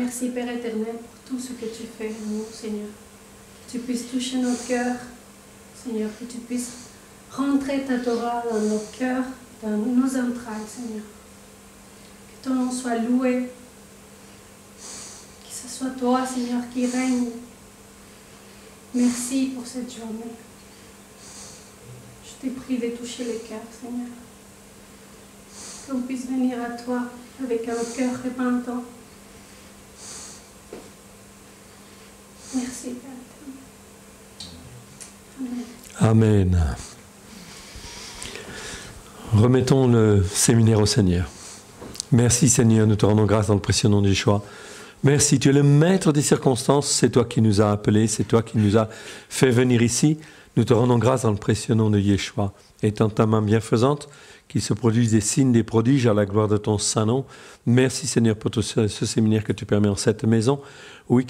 Merci, Père éternel, pour tout ce que tu fais en nous, Seigneur. Que tu puisses toucher nos cœurs, Seigneur, que tu puisses rentrer ta Torah dans nos cœurs, dans nos entrailles, Seigneur. Que ton nom soit loué. Que ce soit toi, Seigneur, qui règne. Merci pour cette journée. Je te prie de toucher les cœurs, Seigneur. Qu'on puisse venir à toi avec un cœur repentant. Merci, Père. Amen. Amen. Remettons le séminaire au Seigneur. Merci, Seigneur, nous te rendons grâce dans le précieux nom de Yeshua. Merci, tu es le maître des circonstances, c'est toi qui nous as appelés, c'est toi qui nous as fait venir ici. Nous te rendons grâce dans le précieux nom de Yeshua. Étant ta main bienfaisante, qu'il se produise des signes, des prodiges à la gloire de ton saint nom. Merci, Seigneur, pour tout ce séminaire que tu permets en cette maison. Oui,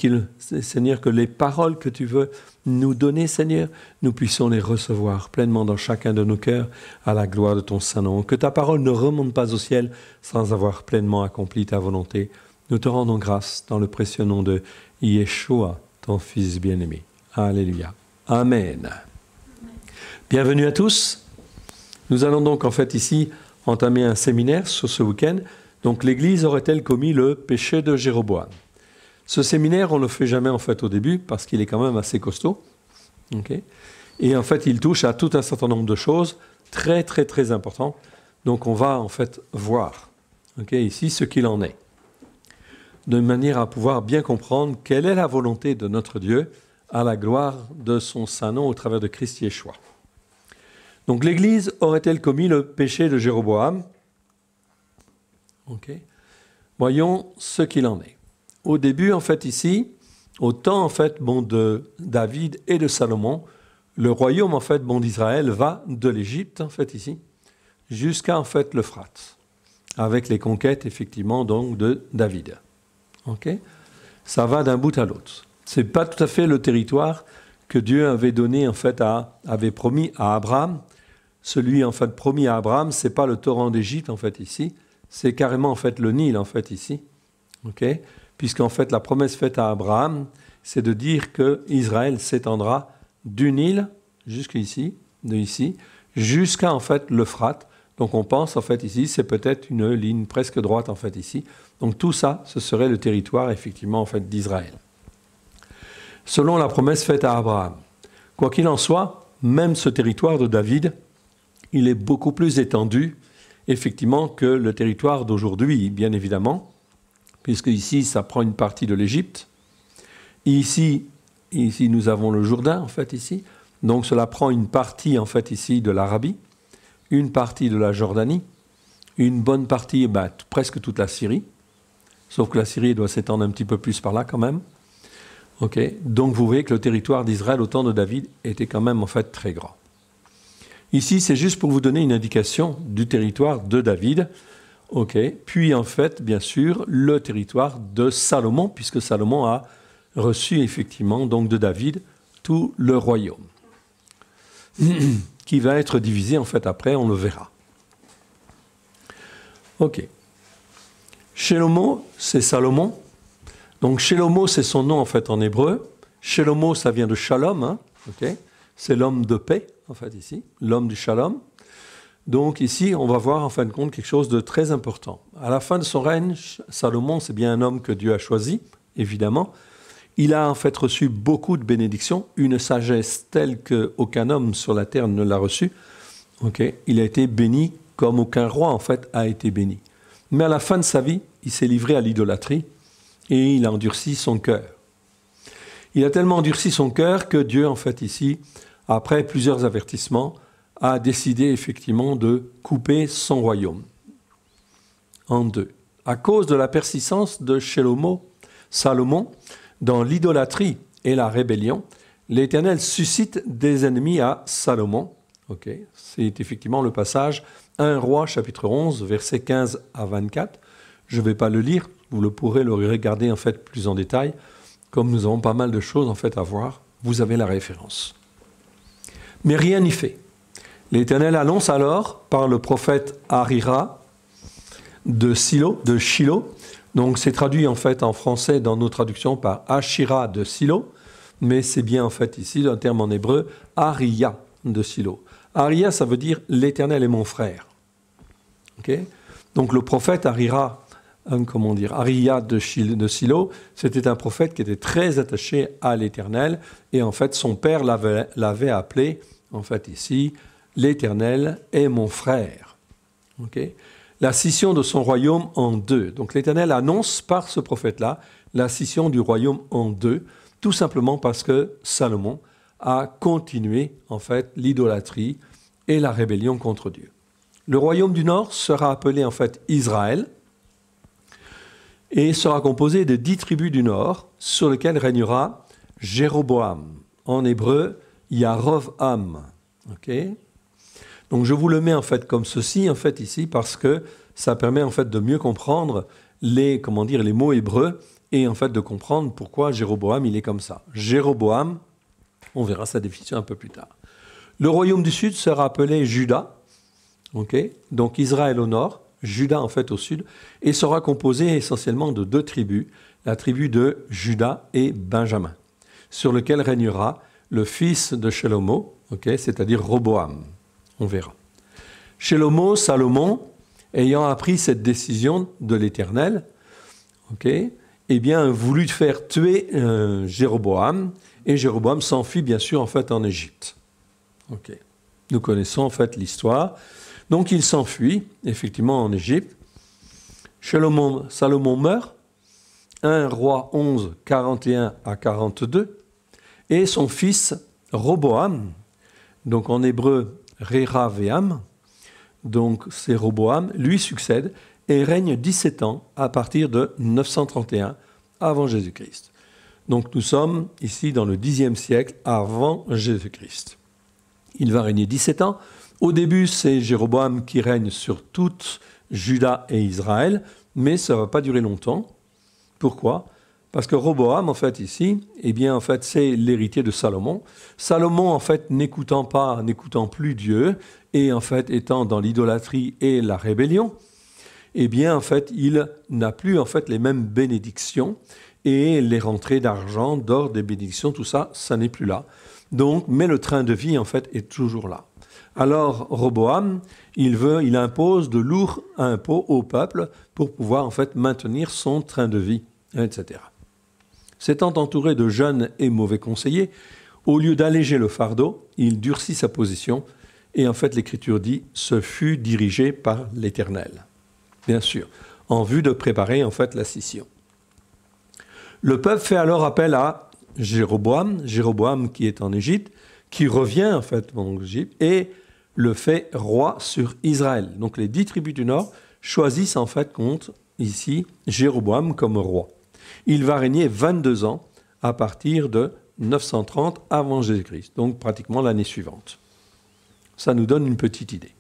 Seigneur, que les paroles que tu veux nous donner, Seigneur, nous puissions les recevoir pleinement dans chacun de nos cœurs à la gloire de ton saint nom. Que ta parole ne remonte pas au ciel sans avoir pleinement accompli ta volonté. Nous te rendons grâce dans le précieux nom de Yeshua, ton Fils bien-aimé. Alléluia. Amen. Bienvenue à tous. Nous allons donc en fait ici entamer un séminaire sur ce week-end. Donc l'Église aurait-elle commis le péché de Jéroboam? Ce séminaire, on ne le fait jamais en fait au début parce qu'il est quand même assez costaud. Okay. Et en fait, il touche à tout un certain nombre de choses très très très importantes. Donc on va en fait voir ici ce qu'il en est. De manière à pouvoir bien comprendre quelle est la volonté de notre Dieu à la gloire de son saint nom au travers de Christ Yeshua. Donc l'Église aurait-elle commis le péché de Jéroboam? Voyons ce qu'il en est. Au début, en fait, ici, au temps, en fait, de David et de Salomon, le royaume, en fait, d'Israël va de l'Égypte, en fait, ici, jusqu'à, en fait, l'Euphrate, avec les conquêtes, effectivement, donc, de David. Ça va d'un bout à l'autre. Ce n'est pas tout à fait le territoire que Dieu avait donné, en fait, avait promis à Abraham. Celui, en fait, promis à Abraham, ce n'est pas le torrent d'Égypte, en fait, ici. C'est carrément, en fait, le Nil, en fait, ici. Puisqu'en fait, la promesse faite à Abraham, c'est de dire que Israël s'étendra du Nil jusqu'ici, de ici, jusqu'à, en fait, l'Euphrate. Donc, on pense, en fait, ici, c'est peut-être une ligne presque droite, en fait, ici. Donc, tout ça, ce serait le territoire, effectivement, en fait, d'Israël. Selon la promesse faite à Abraham. Quoi qu'il en soit, même ce territoire de David, il est beaucoup plus étendu, effectivement, que le territoire d'aujourd'hui, bien évidemment, puisque ici, ça prend une partie de l'Égypte. Ici, nous avons le Jourdain, en fait, ici. Donc, cela prend une partie, en fait, ici, de l'Arabie, une partie de la Jordanie, une bonne partie, presque toute la Syrie, sauf que la Syrie doit s'étendre un petit peu plus par là, quand même. Donc, vous voyez que le territoire d'Israël, au temps de David, était quand même, en fait, très grand. Ici, c'est juste pour vous donner une indication du territoire de David. Puis, en fait, bien sûr, le territoire de Salomon, puisque Salomon a reçu, effectivement, donc de David, tout le royaume, qui va être divisé, en fait, après, on le verra. Shelomo, c'est Salomon. Donc, Shelomo, c'est son nom, en fait, en hébreu. Shelomo, ça vient de Shalom, c'est l'homme de paix, en fait, ici, l'homme du Shalom. Donc ici, on va voir en fin de compte quelque chose de très important. À la fin de son règne, Salomon, c'est bien un homme que Dieu a choisi, évidemment. Il a en fait reçu beaucoup de bénédictions, une sagesse telle qu'aucun homme sur la terre ne l'a reçue. Il a été béni comme aucun roi, en fait, a été béni. Mais à la fin de sa vie, il s'est livré à l'idolâtrie et il a endurci son cœur. Il a tellement endurci son cœur que Dieu, en fait, ici, après plusieurs avertissements, a décidé effectivement de couper son royaume en deux. À cause de la persistance de Salomon dans l'idolâtrie et la rébellion, l'Éternel suscite des ennemis à Salomon. C'est effectivement le passage 1 Roi chapitre 11, versets 15 à 24. Je ne vais pas le lire, vous le pourrez le regarder en fait plus en détail. Comme nous avons pas mal de choses en fait à voir, vous avez la référence. Mais rien n'y fait. L'Éternel annonce alors par le prophète Harira de Shilo, Donc c'est traduit en fait en français dans nos traductions par Ashira de Silo, mais c'est bien en fait ici un terme en hébreu, Ariya de Silo. Ariya, ça veut dire l'Éternel est mon frère. Okay? Donc le prophète Ariya de Silo, c'était un prophète qui était très attaché à l'Éternel, et en fait son père l'avait appelé, en fait ici, l'Éternel est mon frère. Okay? La scission de son royaume en deux. Donc l'Éternel annonce par ce prophète-là la scission du royaume en deux, tout simplement parce que Salomon a continué en fait l'idolâtrie et la rébellion contre Dieu. Le royaume du nord sera appelé en fait Israël et sera composé de 10 tribus du nord sur lesquelles régnera Jéroboam. En hébreu, Yarovam. Okay? Donc je vous le mets en fait comme ceci en fait ici parce que ça permet en fait de mieux comprendre les mots hébreux et en fait de comprendre pourquoi Jéroboam il est comme ça. Jéroboam, on verra sa définition un peu plus tard. Le royaume du sud sera appelé Juda, okay? Donc Israël au nord, Juda en fait au sud, et sera composé essentiellement de 2 tribus, la tribu de Juda et Benjamin, sur lequel régnera le fils de Shelomo, okay? C'est-à-dire Roboam. On verra. Shelomo, Salomon, ayant appris cette décision de l'Éternel, okay, eh bien, voulut faire tuer Jéroboam, et Jéroboam s'enfuit bien sûr en fait en Égypte. Okay. Nous connaissons en fait l'histoire. Donc il s'enfuit effectivement en Égypte. Salomon meurt, 1 Roi 11, 41 à 42, et son fils Roboam, donc en hébreu Réravéam, donc c'est Roboam, lui succède et règne 17 ans à partir de 931 avant Jésus-Christ. Donc nous sommes ici dans le 10e siècle avant Jésus-Christ. Il va régner 17 ans. Au début, c'est Jéroboam qui règne sur toute Juda et Israël, mais ça ne va pas durer longtemps. Pourquoi ? Parce que Roboam, en fait, ici, eh bien, en fait, c'est l'héritier de Salomon. Salomon, en fait, n'écoutant plus Dieu, et en fait, étant dans l'idolâtrie et la rébellion, eh bien, en fait, il n'a plus, en fait, les mêmes bénédictions, et les rentrées d'argent, d'or, des bénédictions, tout ça, ça n'est plus là. Donc, mais le train de vie, en fait, est toujours là. Alors, Roboam, il impose de lourds impôts au peuple pour pouvoir, en fait, maintenir son train de vie, etc. S'étant entouré de jeunes et mauvais conseillers, au lieu d'alléger le fardeau, il durcit sa position. Et en fait, l'Écriture dit « ce fut dirigé par l'Éternel ». Bien sûr, en vue de préparer en fait la scission. Le peuple fait alors appel à Jéroboam qui est en Égypte, qui revient en fait en Égypte et le fait roi sur Israël. Donc les 10 tribus du nord choisissent en fait contre ici Jéroboam comme roi. Il va régner 22 ans à partir de 930 avant Jésus-Christ, donc pratiquement l'année suivante. Ça nous donne une petite idée.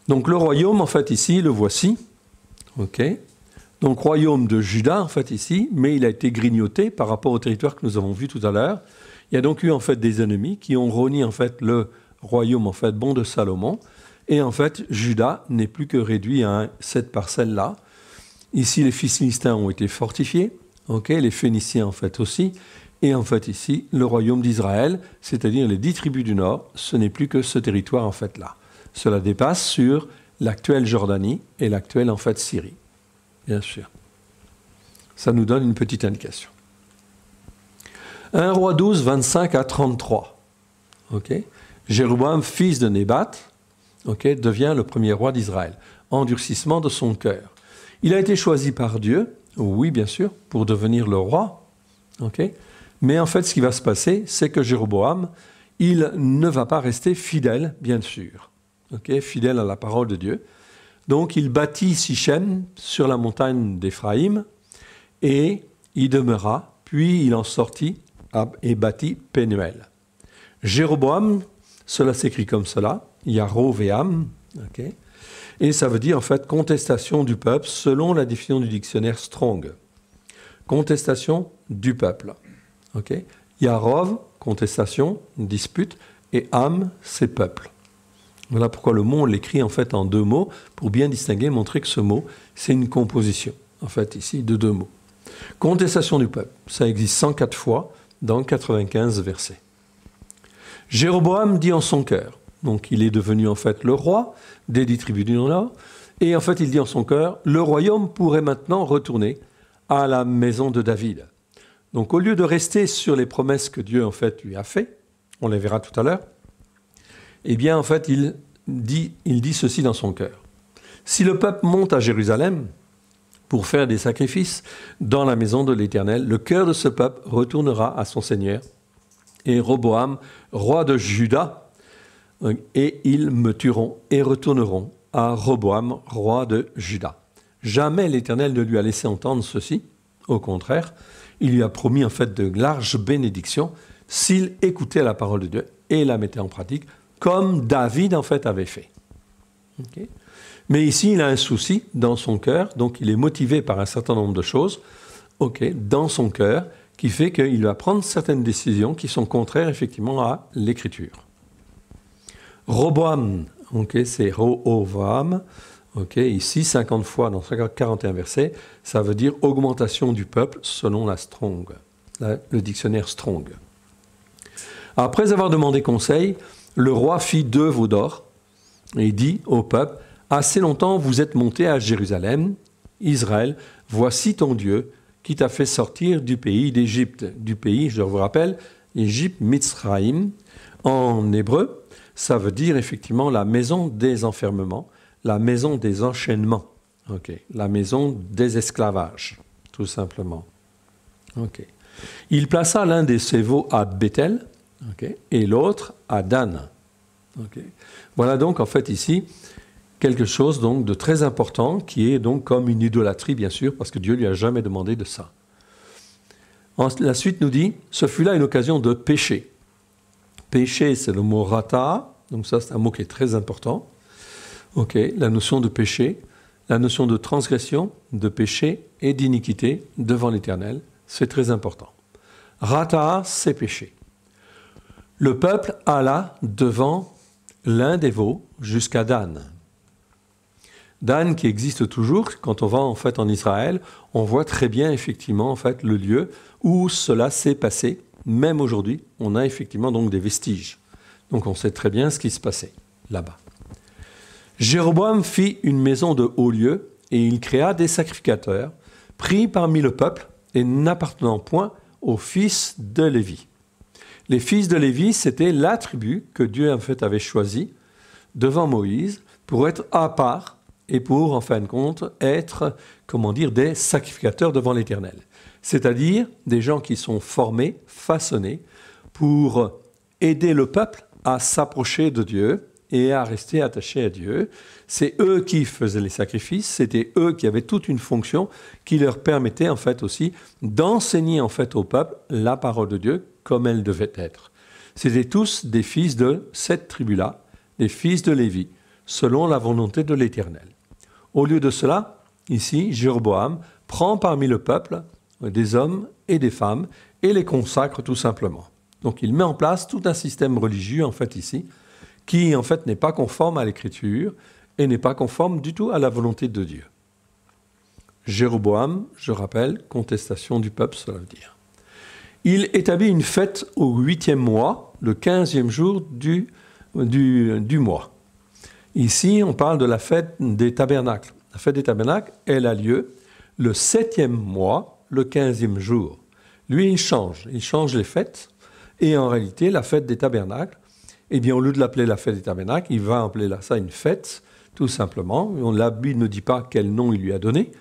Donc le royaume, en fait, ici, le voici. Okay. Donc royaume de Juda, en fait, ici, mais il a été grignoté par rapport au territoire que nous avons vu tout à l'heure. Il y a donc eu, en fait, des ennemis qui ont rogné, en fait, le royaume, en fait, bon de Salomon. Et, en fait, Juda n'est plus que réduit à cette parcelle-là. Ici, les Philistins ont été fortifiés. Okay. Les Phéniciens, en fait, aussi. Et en fait ici, le royaume d'Israël, c'est-à-dire les 10 tribus du nord, ce n'est plus que ce territoire en fait là. Cela dépasse sur l'actuelle Jordanie et l'actuelle en fait Syrie. Bien sûr. Ça nous donne une petite indication. 1 Roi 12, 25 à 33. Okay. Jéroboam, fils de Nébat, devient le premier roi d'Israël. Endurcissement de son cœur. Il a été choisi par Dieu, oui bien sûr, pour devenir le roi. Okay. Mais en fait, ce qui va se passer, c'est que Jéroboam, il ne va pas rester fidèle, bien sûr, fidèle à la parole de Dieu. Donc, il bâtit Sichem sur la montagne d'Éphraïm et y demeura, puis il en sortit et bâtit Pénuel. Jéroboam, cela s'écrit comme cela, Yarovéam, et ça veut dire en fait contestation du peuple selon la définition du dictionnaire Strong. Contestation du peuple. Yarov, contestation, dispute, et Am, c'est peuple. Voilà pourquoi le mot, on l'écrit en fait en deux mots, pour bien distinguer, montrer que ce mot, c'est une composition, en fait, ici, de deux mots. Contestation du peuple, ça existe 104 fois dans 95 versets. Jéroboam dit en son cœur, donc il est devenu en fait le roi des 10 tribus du Nord, et en fait il dit en son cœur, le royaume pourrait maintenant retourner à la maison de David. Donc au lieu de rester sur les promesses que Dieu en fait lui a fait, on les verra tout à l'heure, eh bien en fait il dit ceci dans son cœur. Si le peuple monte à Jérusalem pour faire des sacrifices dans la maison de l'Éternel, le cœur de ce peuple retournera à son Seigneur, et Roboam, roi de Juda, et ils me tueront et retourneront à Roboam, roi de Juda. Jamais l'Éternel ne lui a laissé entendre ceci. Au contraire, il lui a promis en fait de larges bénédictions s'il écoutait la parole de Dieu et la mettait en pratique, comme David en fait avait fait. Okay. Mais ici, il a un souci dans son cœur, donc il est motivé par un certain nombre de choses, dans son cœur, qui fait qu'il va prendre certaines décisions qui sont contraires effectivement à l'Écriture. Roboam, c'est Rohovam, ici 50 fois dans 41 versets, ça veut dire augmentation du peuple selon la Strong, le dictionnaire Strong. Après avoir demandé conseil, le roi fit 2 veaux d'or et dit au peuple, assez longtemps vous êtes monté à Jérusalem, Israël, voici ton Dieu, qui t'a fait sortir du pays d'Égypte. Du pays, je vous rappelle, Égypte, Mitzraïm. En hébreu, ça veut dire effectivement la maison des enfermements, la maison des enchaînements, la maison des esclavages, tout simplement. Il plaça l'un de ses veaux à Bethel et l'autre à Dan. Voilà donc en fait ici quelque chose donc de très important qui est donc comme une idolâtrie bien sûr parce que Dieu lui a jamais demandé de ça. La suite nous dit, ce fut là une occasion de pécher. Péché, c'est le mot rata, donc ça c'est un mot qui est très important. La notion de péché, la notion de transgression, de péché et d'iniquité devant l'Éternel, c'est très important. Rata, c'est péché. Le peuple alla devant l'un des veaux jusqu'à Dan. Dan qui existe toujours, quand on va en fait en Israël, on voit très bien effectivement en fait le lieu où cela s'est passé. Même aujourd'hui, on a effectivement donc des vestiges. Donc on sait très bien ce qui se passait là-bas. Jéroboam fit une maison de haut lieu et il créa des sacrificateurs pris parmi le peuple et n'appartenant point aux fils de Lévi. Les fils de Lévi, c'était la tribu que Dieu en fait avait choisie devant Moïse pour être à part et pour, en fin de compte, être, des sacrificateurs devant l'Éternel. C'est-à-dire des gens qui sont formés, façonnés, pour aider le peuple à s'approcher de Dieu et à rester attachés à Dieu. C'est eux qui faisaient les sacrifices, c'était eux qui avaient toute une fonction qui leur permettait en fait aussi d'enseigner en fait au peuple la parole de Dieu comme elle devait être. C'était tous des fils de cette tribu-là, des fils de Lévi, selon la volonté de l'Éternel. Au lieu de cela, ici, Jéroboam prend parmi le peuple des hommes et des femmes et les consacre tout simplement. Donc il met en place tout un système religieux en fait ici, qui en fait n'est pas conforme à l'Écriture et n'est pas conforme du tout à la volonté de Dieu. Jéroboam, je rappelle, contestation du peuple, cela veut dire. Il établit une fête au 8e mois, le 15e jour du mois. Ici, on parle de la fête des tabernacles. La fête des tabernacles, elle a lieu le 7e mois, le 15e jour. Lui, il change les fêtes. Et en réalité, la fête des tabernacles, eh bien, au lieu de l'appeler la fête des tabernacles, il va appeler ça une fête, tout simplement. La Bible ne dit pas quel nom il lui a donné,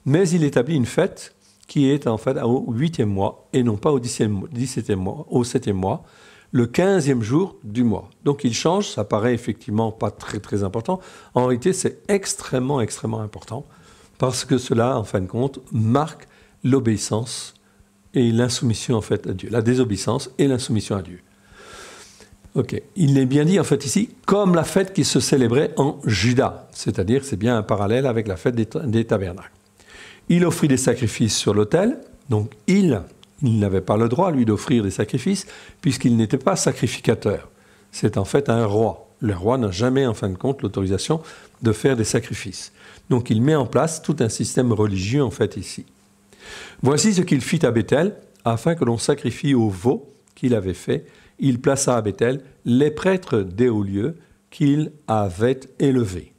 mais il établit une fête qui est en fait au 8e mois et non pas au 17e mois, au 7e mois, le 15e jour du mois. Donc il change, ça paraît effectivement pas très très important. En réalité, c'est extrêmement extrêmement important parce que cela, en fin de compte, marque l'obéissance et l'insoumission en fait à Dieu, la désobéissance et l'insoumission à Dieu. Il est bien dit en fait ici, comme la fête qui se célébrait en Juda, c'est-à-dire c'est bien un parallèle avec la fête des tabernacles. Il offrit des sacrifices sur l'autel, donc il n'avait pas le droit, lui, d'offrir des sacrifices, puisqu'il n'était pas sacrificateur. C'est en fait un roi. Le roi n'a jamais, en fin de compte, l'autorisation de faire des sacrifices. Donc il met en place tout un système religieux, en fait, ici. Voici ce qu'il fit à Béthel, afin que l'on sacrifie au veau qu'il avait fait. Il plaça à Béthel les prêtres des hauts lieux qu'il avait élevés.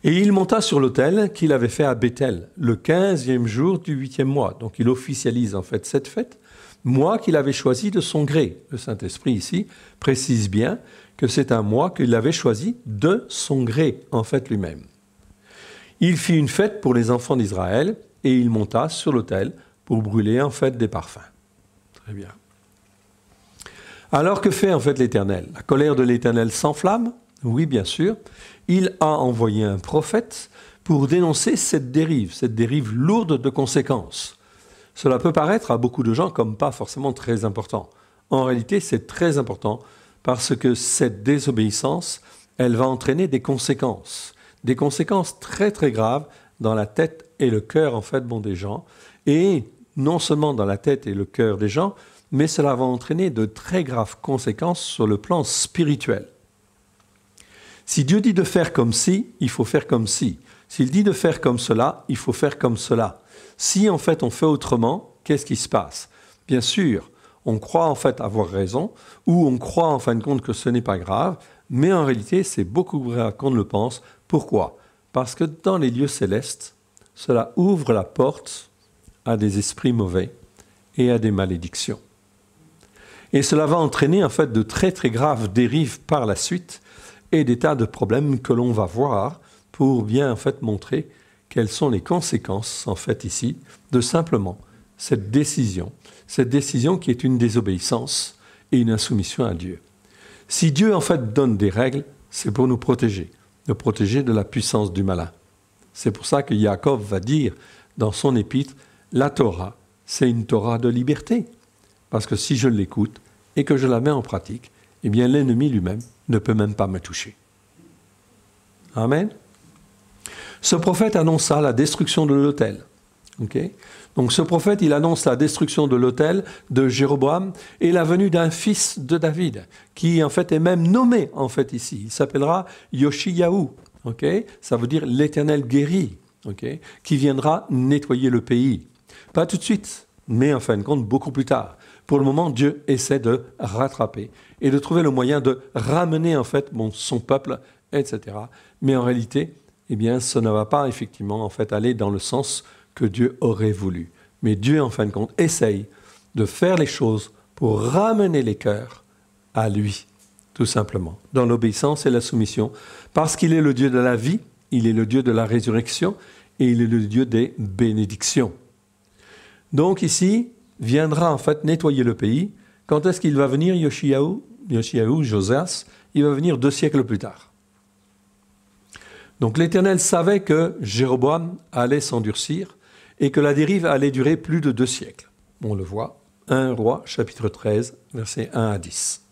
Et il monta sur l'autel qu'il avait fait à Béthel, le 15e jour du 8e mois. Donc il officialise en fait cette fête, mois qu'il avait choisi de son gré. Le Saint-Esprit ici précise bien que c'est un mois qu'il avait choisi de son gré, en fait lui-même. Il fit une fête pour les enfants d'Israël et il monta sur l'autel pour brûler en fait des parfums. Très bien. Alors que fait en fait l'Éternel? La colère de l'Éternel s'enflamme? Oui, bien sûr. Il a envoyé un prophète pour dénoncer cette dérive lourde de conséquences. Cela peut paraître à beaucoup de gens comme pas forcément très important. En réalité, c'est très important parce que cette désobéissance, elle va entraîner des conséquences très très graves dans la tête et le cœur en fait des gens, et non seulement dans la tête et le cœur des gens, mais cela va entraîner de très graves conséquences sur le plan spirituel. Si Dieu dit de faire comme ci, il faut faire comme ci. S'il dit de faire comme cela, il faut faire comme cela. Si en fait on fait autrement, qu'est-ce qui se passe? Bien sûr, on croit en fait avoir raison, ou on croit en fin de compte que ce n'est pas grave, mais en réalité c'est beaucoup plus grave qu'on ne le pense. Pourquoi? Parce que dans les lieux célestes, cela ouvre la porte à des esprits mauvais et à des malédictions. Et cela va entraîner en fait de très très graves dérives par la suite et des tas de problèmes que l'on va voir pour bien en fait montrer quelles sont les conséquences en fait ici de simplement cette décision qui est une désobéissance et une insoumission à Dieu. Si Dieu en fait donne des règles, c'est pour nous protéger de la puissance du malin. C'est pour ça que Jacob va dire dans son épître, la Torah, c'est une Torah de liberté. Parce que si je l'écoute et que je la mets en pratique, eh bien l'ennemi lui-même ne peut même pas me toucher. Amen. Ce prophète annonça la destruction de l'autel. Okay? Donc ce prophète, il annonce la destruction de l'autel de Jéroboam et la venue d'un fils de David, qui en fait est même nommé en fait ici. Il s'appellera Yoshiyahu. Okay? Ça veut dire l'Éternel guérit, okay? Qui viendra nettoyer le pays. Pas tout de suite, mais en fin de compte beaucoup plus tard. Pour le moment, Dieu essaie de rattraper et de trouver le moyen de ramener en fait son peuple, etc. Mais en réalité, eh bien, ça ne va pas effectivement en fait aller dans le sens que Dieu aurait voulu. Mais Dieu, en fin de compte, essaye de faire les choses pour ramener les cœurs à lui, tout simplement, dans l'obéissance et la soumission, parce qu'il est le Dieu de la vie, il est le Dieu de la résurrection et il est le Dieu des bénédictions. Donc ici, viendra en fait nettoyer le pays. Quand est-ce qu'il va venir, Yoshiyahu, Josias? Il va venir 2 siècles plus tard. Donc l'Éternel savait que Jéroboam allait s'endurcir et que la dérive allait durer plus de 2 siècles. On le voit, 1 Roi, chapitre 13, versets 1 à 10.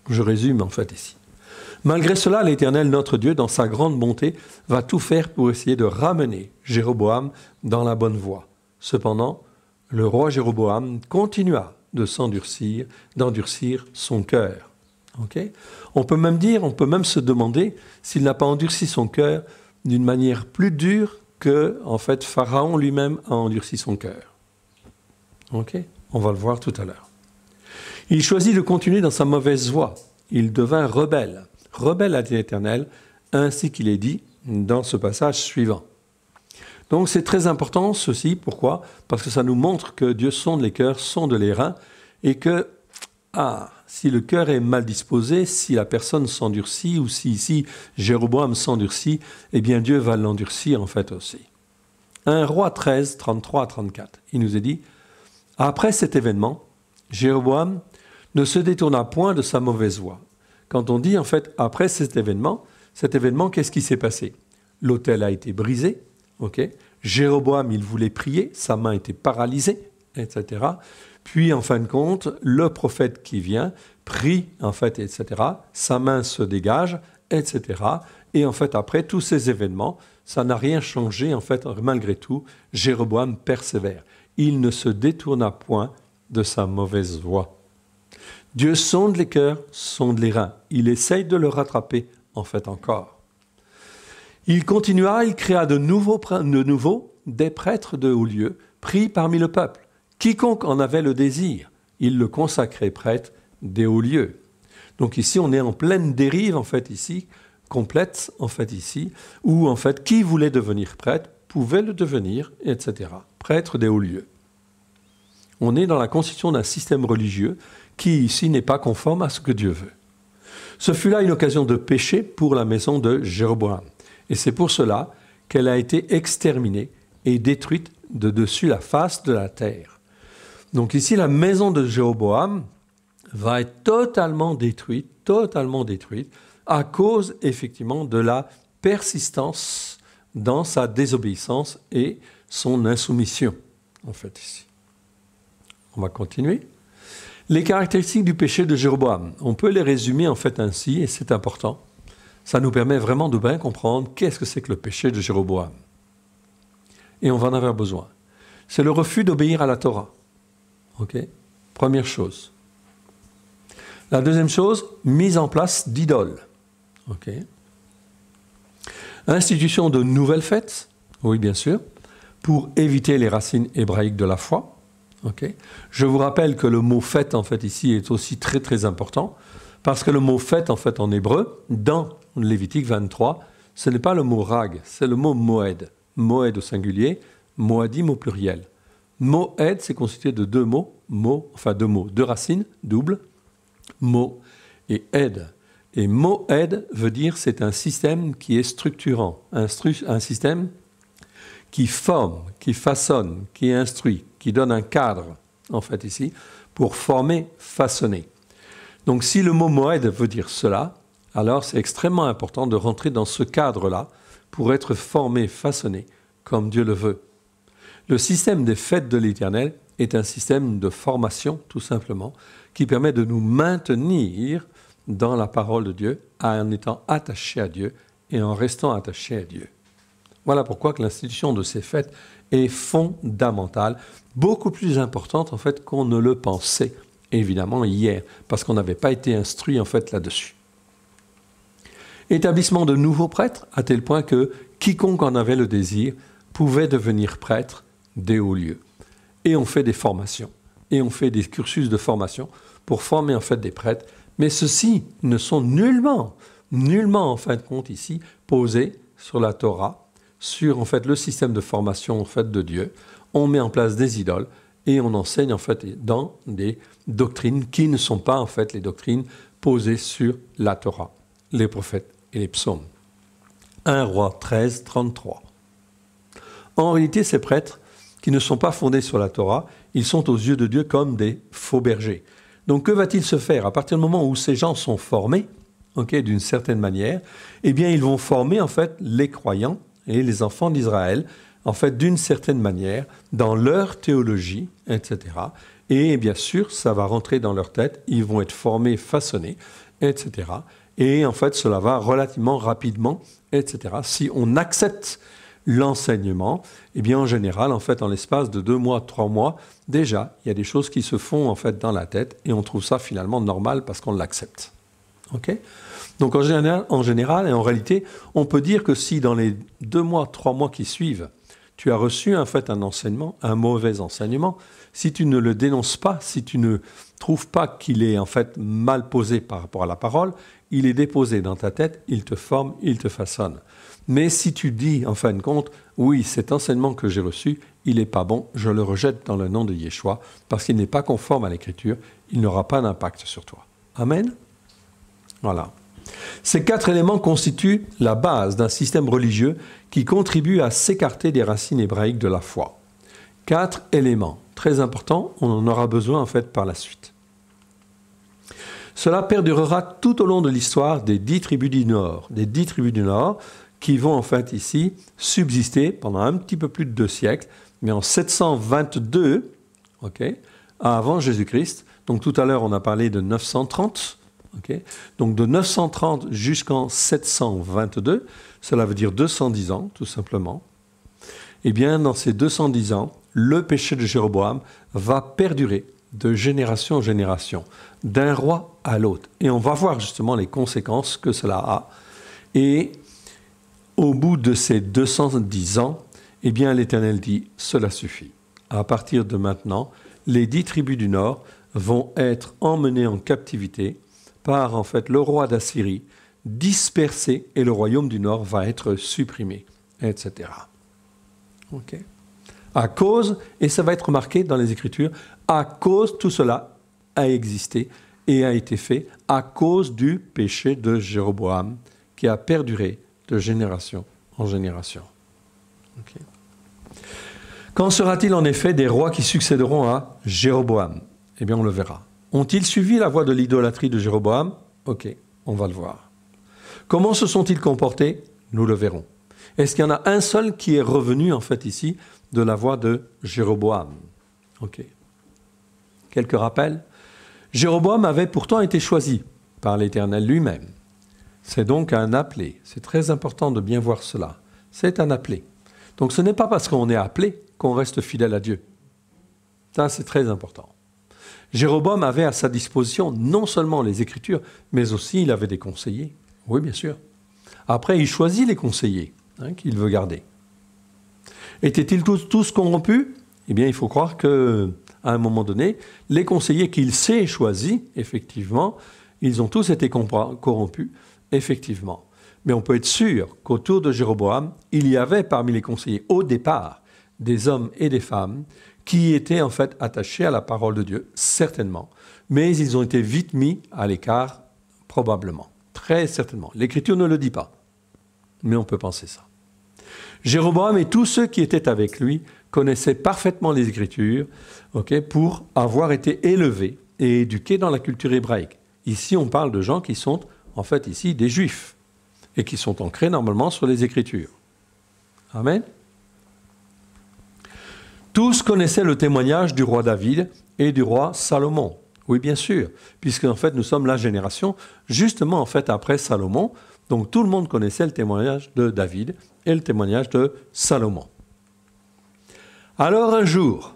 Je résume en fait ici. Malgré cela, l'Éternel, notre Dieu, dans sa grande bonté, va tout faire pour essayer de ramener Jéroboam dans la bonne voie. Cependant, le roi Jéroboam continua de s'endurcir, d'endurcir son cœur. Okay? On peut même se demander s'il n'a pas endurci son cœur d'une manière plus dure que, en fait, Pharaon lui-même a endurci son cœur. Okay? On va le voir tout à l'heure. Il choisit de continuer dans sa mauvaise voie. Il devint rebelle à l'Éternel, ainsi qu'il est dit dans ce passage suivant. Donc c'est très important ceci, pourquoi? Parce que ça nous montre que Dieu sonde les cœurs, sonde les reins, et que si le cœur est mal disposé, si la personne s'endurcit, ou si ici Jéroboam s'endurcit, eh bien Dieu va l'endurcir en fait aussi. 1 Roi 13, 33 à 34, il nous est dit, après cet événement, Jéroboam ne se détourna point de sa mauvaise voie. Quand on dit en fait après cet événement, qu'est-ce qui s'est passé? L'autel a été brisé. Okay. Jéroboam, il voulait prier, sa main était paralysée, etc. Puis, en fin de compte, le prophète qui vient, prie, en fait, etc. Sa main se dégage, etc. Et en fait, après tous ces événements, ça n'a rien changé. En fait, malgré tout, Jéroboam persévère. Il ne se détourna point de sa mauvaise voie. Dieu sonde les cœurs, sonde les reins. Il essaye de le rattraper, en fait, encore. Il continua, il créa de nouveau des prêtres de haut lieu, pris parmi le peuple. Quiconque en avait le désir, il le consacrait prêtre des hauts lieux. Donc ici, on est en pleine dérive, en fait, ici, complète, en fait, ici, où, en fait, qui voulait devenir prêtre pouvait le devenir, etc. Prêtre des hauts lieux. On est dans la constitution d'un système religieux qui, ici, n'est pas conforme à ce que Dieu veut. Ce fut là une occasion de péché pour la maison de Jéroboam. Et c'est pour cela qu'elle a été exterminée et détruite de dessus la face de la terre. Donc ici, la maison de Jéroboam va être totalement détruite à cause, effectivement, de la persistance dans sa désobéissance et son insoumission, en fait, ici. On va continuer. Les caractéristiques du péché de Jéroboam, on peut les résumer, en fait, ainsi, et c'est important. Ça nous permet vraiment de bien comprendre qu'est-ce que c'est que le péché de Jéroboam. Et on va en avoir besoin. C'est le refus d'obéir à la Torah. Ok ? Première chose. La deuxième chose, mise en place d'idoles. Ok ? Institution de nouvelles fêtes, oui bien sûr, pour éviter les racines hébraïques de la foi. Okay. Je vous rappelle que le mot fête en fait ici est aussi très très important parce que le mot fête en fait en hébreu dans Lévitique 23, ce n'est pas le mot rag, c'est le mot moed. Moed au singulier, moadim au pluriel. Moed c'est constitué de deux mots, deux racines doubles, mo et ed. Et moed veut dire c'est un système qui est structurant, un système qui forme, qui façonne, qui instruit, qui donne un cadre, en fait, ici, pour former, façonner. Donc, si le mot moed veut dire cela, alors c'est extrêmement important de rentrer dans ce cadre-là pour être formé, façonné, comme Dieu le veut. Le système des fêtes de l'Éternel est un système de formation, tout simplement, qui permet de nous maintenir dans la parole de Dieu, en étant attachés à Dieu et en restant attachés à Dieu. Voilà pourquoi que l'institution de ces fêtes est fondamentale, beaucoup plus importante en fait qu'on ne le pensait, évidemment hier, parce qu'on n'avait pas été instruit en fait là-dessus. Établissement de nouveaux prêtres, à tel point que quiconque en avait le désir pouvait devenir prêtre des hauts lieux. Et on fait des formations, et on fait des cursus de formation pour former en fait des prêtres, mais ceux-ci ne sont nullement en fin de compte ici posés sur la Torah, sur en fait le système de formation en fait de Dieu. On met en place des idoles et on enseigne en fait dans des doctrines qui ne sont pas en fait les doctrines posées sur la Torah, les prophètes et les psaumes. 1 Roi 13, 33. En réalité, ces prêtres qui ne sont pas fondés sur la Torah, ils sont aux yeux de Dieu comme des faux bergers. Donc que va-t-il se faire ? À partir du moment où ces gens sont formés, d'une certaine manière, eh bien ils vont former en fait les croyants et les enfants d'Israël, en fait, d'une certaine manière, dans leur théologie, etc. Et bien sûr, ça va rentrer dans leur tête, ils vont être formés, façonnés, etc. Et en fait, cela va relativement rapidement, etc. Si on accepte l'enseignement, eh bien, en général, en fait, en l'espace de 2 mois, 3 mois, déjà, il y a des choses qui se font, en fait, dans la tête, et on trouve ça finalement normal parce qu'on l'accepte. OK ? Donc en général et en réalité, on peut dire que si dans les 2 mois, 3 mois qui suivent, tu as reçu en fait un enseignement, un mauvais enseignement, si tu ne le dénonces pas, si tu ne trouves pas qu'il est en fait mal posé par rapport à la parole, il est déposé dans ta tête, il te forme, il te façonne. Mais si tu dis en fin de compte, oui, cet enseignement que j'ai reçu, il n'est pas bon, je le rejette dans le nom de Yeshua, parce qu'il n'est pas conforme à l'Écriture, il n'aura pas d'impact sur toi. Amen ? Voilà. Ces 4 éléments constituent la base d'un système religieux qui contribue à s'écarter des racines hébraïques de la foi. 4 éléments, très importants, on en aura besoin en fait par la suite. Cela perdurera tout au long de l'histoire des 10 tribus du Nord. Des 10 tribus du Nord qui vont en fait ici subsister pendant un petit peu plus de 2 siècles, mais en 722, avant Jésus-Christ, donc tout à l'heure on a parlé de 930, donc de 930 jusqu'en 722, cela veut dire 210 ans, tout simplement. Eh bien, dans ces 210 ans, le péché de Jéroboam va perdurer de génération en génération, d'un roi à l'autre. Et on va voir justement les conséquences que cela a. Et au bout de ces 210 ans, eh bien l'Éternel dit, cela suffit. À partir de maintenant, les 10 tribus du Nord vont être emmenées en captivité par en fait le roi d'Assyrie, dispersé, et le royaume du Nord va être supprimé, etc. Ok. À cause, et ça va être marqué dans les Écritures, à cause, tout cela a existé et a été fait à cause du péché de Jéroboam qui a perduré de génération en génération. Okay. Qu'en sera-t-il en effet des rois qui succéderont à Jéroboam? Eh bien, on le verra. Ont-ils suivi la voie de l'idolâtrie de Jéroboam? Ok, on va le voir. Comment se sont-ils comportés? Nous le verrons. Est-ce qu'il y en a un seul qui est revenu, en fait, ici, de la voie de Jéroboam? Ok. Quelques rappels. Jéroboam avait pourtant été choisi par l'Éternel lui-même. C'est donc un appelé. C'est très important de bien voir cela. C'est un appelé. Donc ce n'est pas parce qu'on est appelé qu'on reste fidèle à Dieu. Ça, c'est très important. Jéroboam avait à sa disposition non seulement les Écritures, mais aussi il avait des conseillers. Oui, bien sûr. Après, il choisit les conseillers qu'il veut garder. Étaient-ils tous corrompus? Eh bien, il faut croire qu'à un moment donné, les conseillers qu'il s'est choisis, effectivement, ils ont tous été corrompus, effectivement. Mais on peut être sûr qu'autour de Jéroboam, il y avait parmi les conseillers, au départ, des hommes et des femmes qui étaient en fait attachés à la parole de Dieu, certainement. Mais ils ont été vite mis à l'écart, probablement. Très certainement. L'Écriture ne le dit pas, mais on peut penser ça. Jéroboam et tous ceux qui étaient avec lui connaissaient parfaitement les Écritures, pour avoir été élevés et éduqués dans la culture hébraïque. Ici, on parle de gens qui sont, en fait, ici, des Juifs, et qui sont ancrés normalement sur les Écritures. Amen. Tous connaissaient le témoignage du roi David et du roi Salomon. Oui, bien sûr, puisque en fait, nous sommes la génération, justement, en fait, après Salomon. Donc, tout le monde connaissait le témoignage de David et le témoignage de Salomon. Alors, un jour,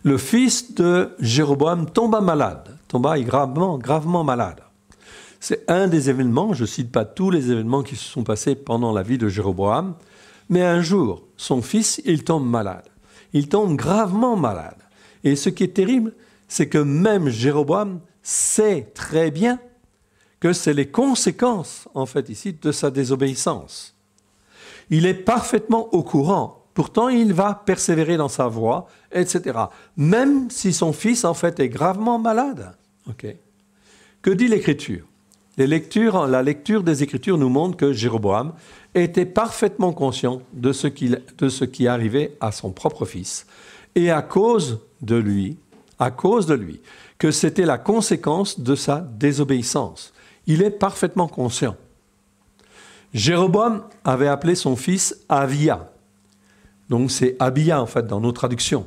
le fils de Jéroboam tomba malade, gravement malade. C'est un des événements, je ne cite pas tous les événements qui se sont passés pendant la vie de Jéroboam, mais un jour, son fils, il tombe malade. Il tombe gravement malade. Et ce qui est terrible, c'est que même Jéroboam sait très bien que c'est les conséquences, en fait, ici, de sa désobéissance. Il est parfaitement au courant. Pourtant, il va persévérer dans sa voie, etc. Même si son fils, en fait, est gravement malade. Que dit l'Écriture? La lecture des Écritures nous montre que Jéroboam était parfaitement conscient de ce qui arrivait à son propre fils. Et à cause de lui, que c'était la conséquence de sa désobéissance. Il est parfaitement conscient. Jéroboam avait appelé son fils Avia. Donc c'est Abia, en fait, dans nos traductions.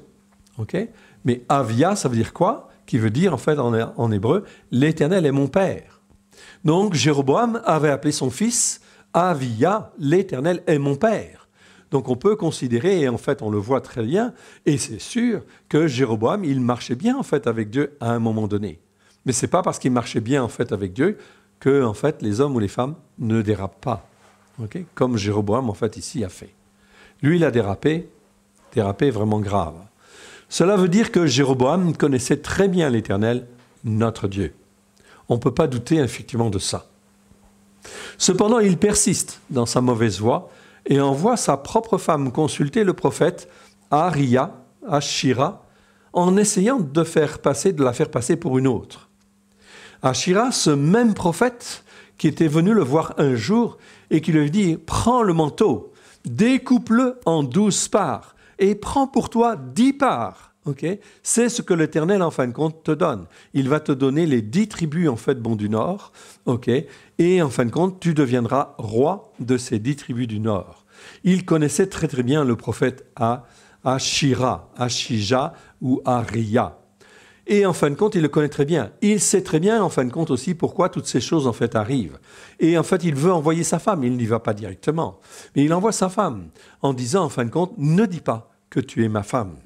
Mais Avia, ça veut dire quoi? Qui veut dire, en fait, en hébreu, l'Éternel est mon père. Donc Jéroboam avait appelé son fils Avia, l'Éternel est mon père. Donc on peut considérer, et en fait on le voit très bien, et c'est sûr que Jéroboam, il marchait bien en fait avec Dieu à un moment donné. Mais ce n'est pas parce qu'il marchait bien en fait avec Dieu que en fait les hommes ou les femmes ne dérapent pas, comme Jéroboam en fait ici a fait. Lui il a dérapé vraiment grave. Cela veut dire que Jéroboam connaissait très bien l'Éternel, notre Dieu. On ne peut pas douter effectivement de ça. Cependant, il persiste dans sa mauvaise voie et envoie sa propre femme consulter le prophète Achira, en essayant de la faire passer pour une autre. Achira, ce même prophète qui était venu le voir un jour et qui lui dit « Prends le manteau, découpe-le en 12 parts et prends pour toi 10 parts. » C'est ce que l'Éternel, en fin de compte, te donne. Il va te donner les 10 tribus, en fait, du Nord. Et en fin de compte, tu deviendras roi de ces 10 tribus du Nord. Il connaissait très très bien le prophète Achija ou Aria. Et en fin de compte, il le connaît très bien. Il sait très bien, en fin de compte aussi, pourquoi toutes ces choses, en fait, arrivent. Et en fait, il veut envoyer sa femme. Il n'y va pas directement. Mais il envoie sa femme en disant, en fin de compte, ne dis pas que tu es ma femme.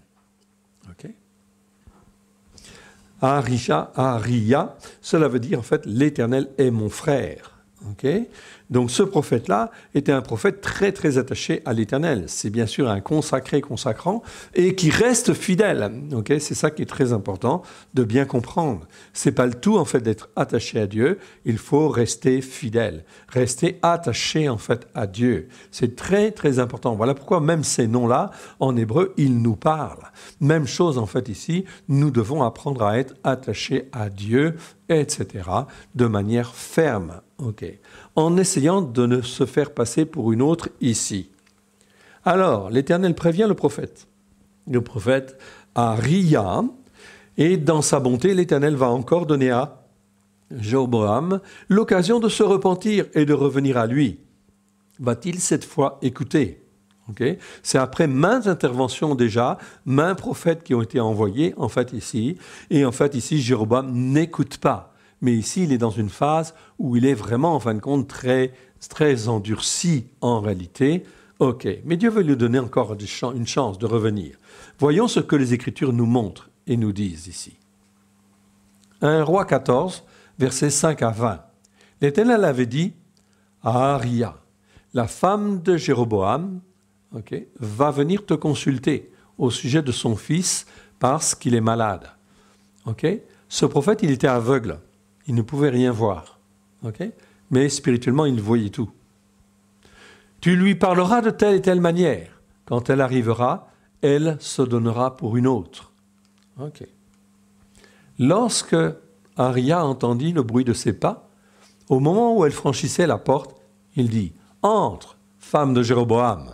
Aharia, cela veut dire en fait l'Éternel est mon frère. Okay. Donc ce prophète-là était un prophète très très attaché à l'Éternel. C'est bien sûr un consacré consacrant et qui reste fidèle. Okay. C'est ça qui est très important de bien comprendre. C'est pas le tout en fait d'être attaché à Dieu. Il faut rester fidèle, rester attaché en fait à Dieu. C'est très très important. Voilà pourquoi même ces noms-là en hébreu ils nous parlent. Même chose en fait ici. Nous devons apprendre à être attachés à Dieu, etc. de manière ferme. Okay. En essayant de ne se faire passer pour une autre ici. Alors, l'Éternel prévient le prophète Aharia, et dans sa bonté, l'Éternel va encore donner à Jéroboam l'occasion de se repentir et de revenir à lui. Va-t-il cette fois écouter? Okay. C'est après maintes interventions déjà, maints prophètes qui ont été envoyés, en fait ici, et en fait ici, Jéroboam n'écoute pas. Mais ici, il est dans une phase où il est vraiment, en fin de compte, très, très endurci en réalité. Ok, mais Dieu veut lui donner encore une chance de revenir. Voyons ce que les Écritures nous montrent et nous disent ici. 1 Roi 14, versets 5 à 20. L'Éternel avait dit à Aharia, la femme de Jéroboam, va venir te consulter au sujet de son fils parce qu'il est malade. Ce prophète, il était aveugle. Il ne pouvait rien voir, mais spirituellement, il voyait tout. Tu lui parleras de telle et telle manière. Quand elle arrivera, elle se donnera pour une autre. Lorsque Aharia entendit le bruit de ses pas, au moment où elle franchissait la porte, il dit « Entre, femme de Jéroboam. »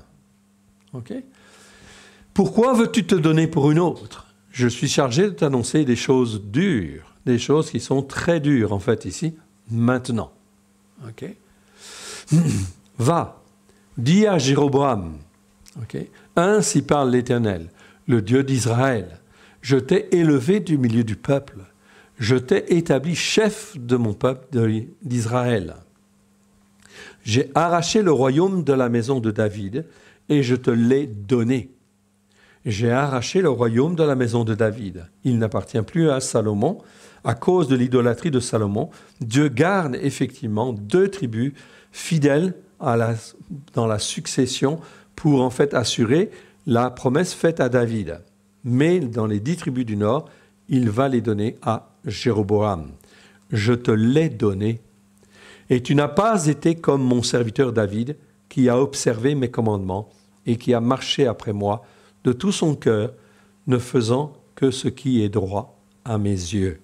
Pourquoi veux-tu te donner pour une autre? Je suis chargé de t'annoncer des choses dures. Des choses qui sont très dures, en fait, ici, maintenant. Va, dis à Jéroboam, ainsi parle l'Éternel, le Dieu d'Israël, je t'ai élevé du milieu du peuple, je t'ai établi chef de mon peuple d'Israël. J'ai arraché le royaume de la maison de David et je te l'ai donné. J'ai arraché le royaume de la maison de David. Il n'appartient plus à Salomon. À cause de l'idolâtrie de Salomon, Dieu garde effectivement 2 tribus fidèles dans la succession pour en fait assurer la promesse faite à David. Mais dans les 10 tribus du nord, il va les donner à Jéroboam. Je te l'ai donné. Et tu n'as pas été comme mon serviteur David, qui a observé mes commandements et qui a marché après moi de tout son cœur, ne faisant que ce qui est droit à mes yeux.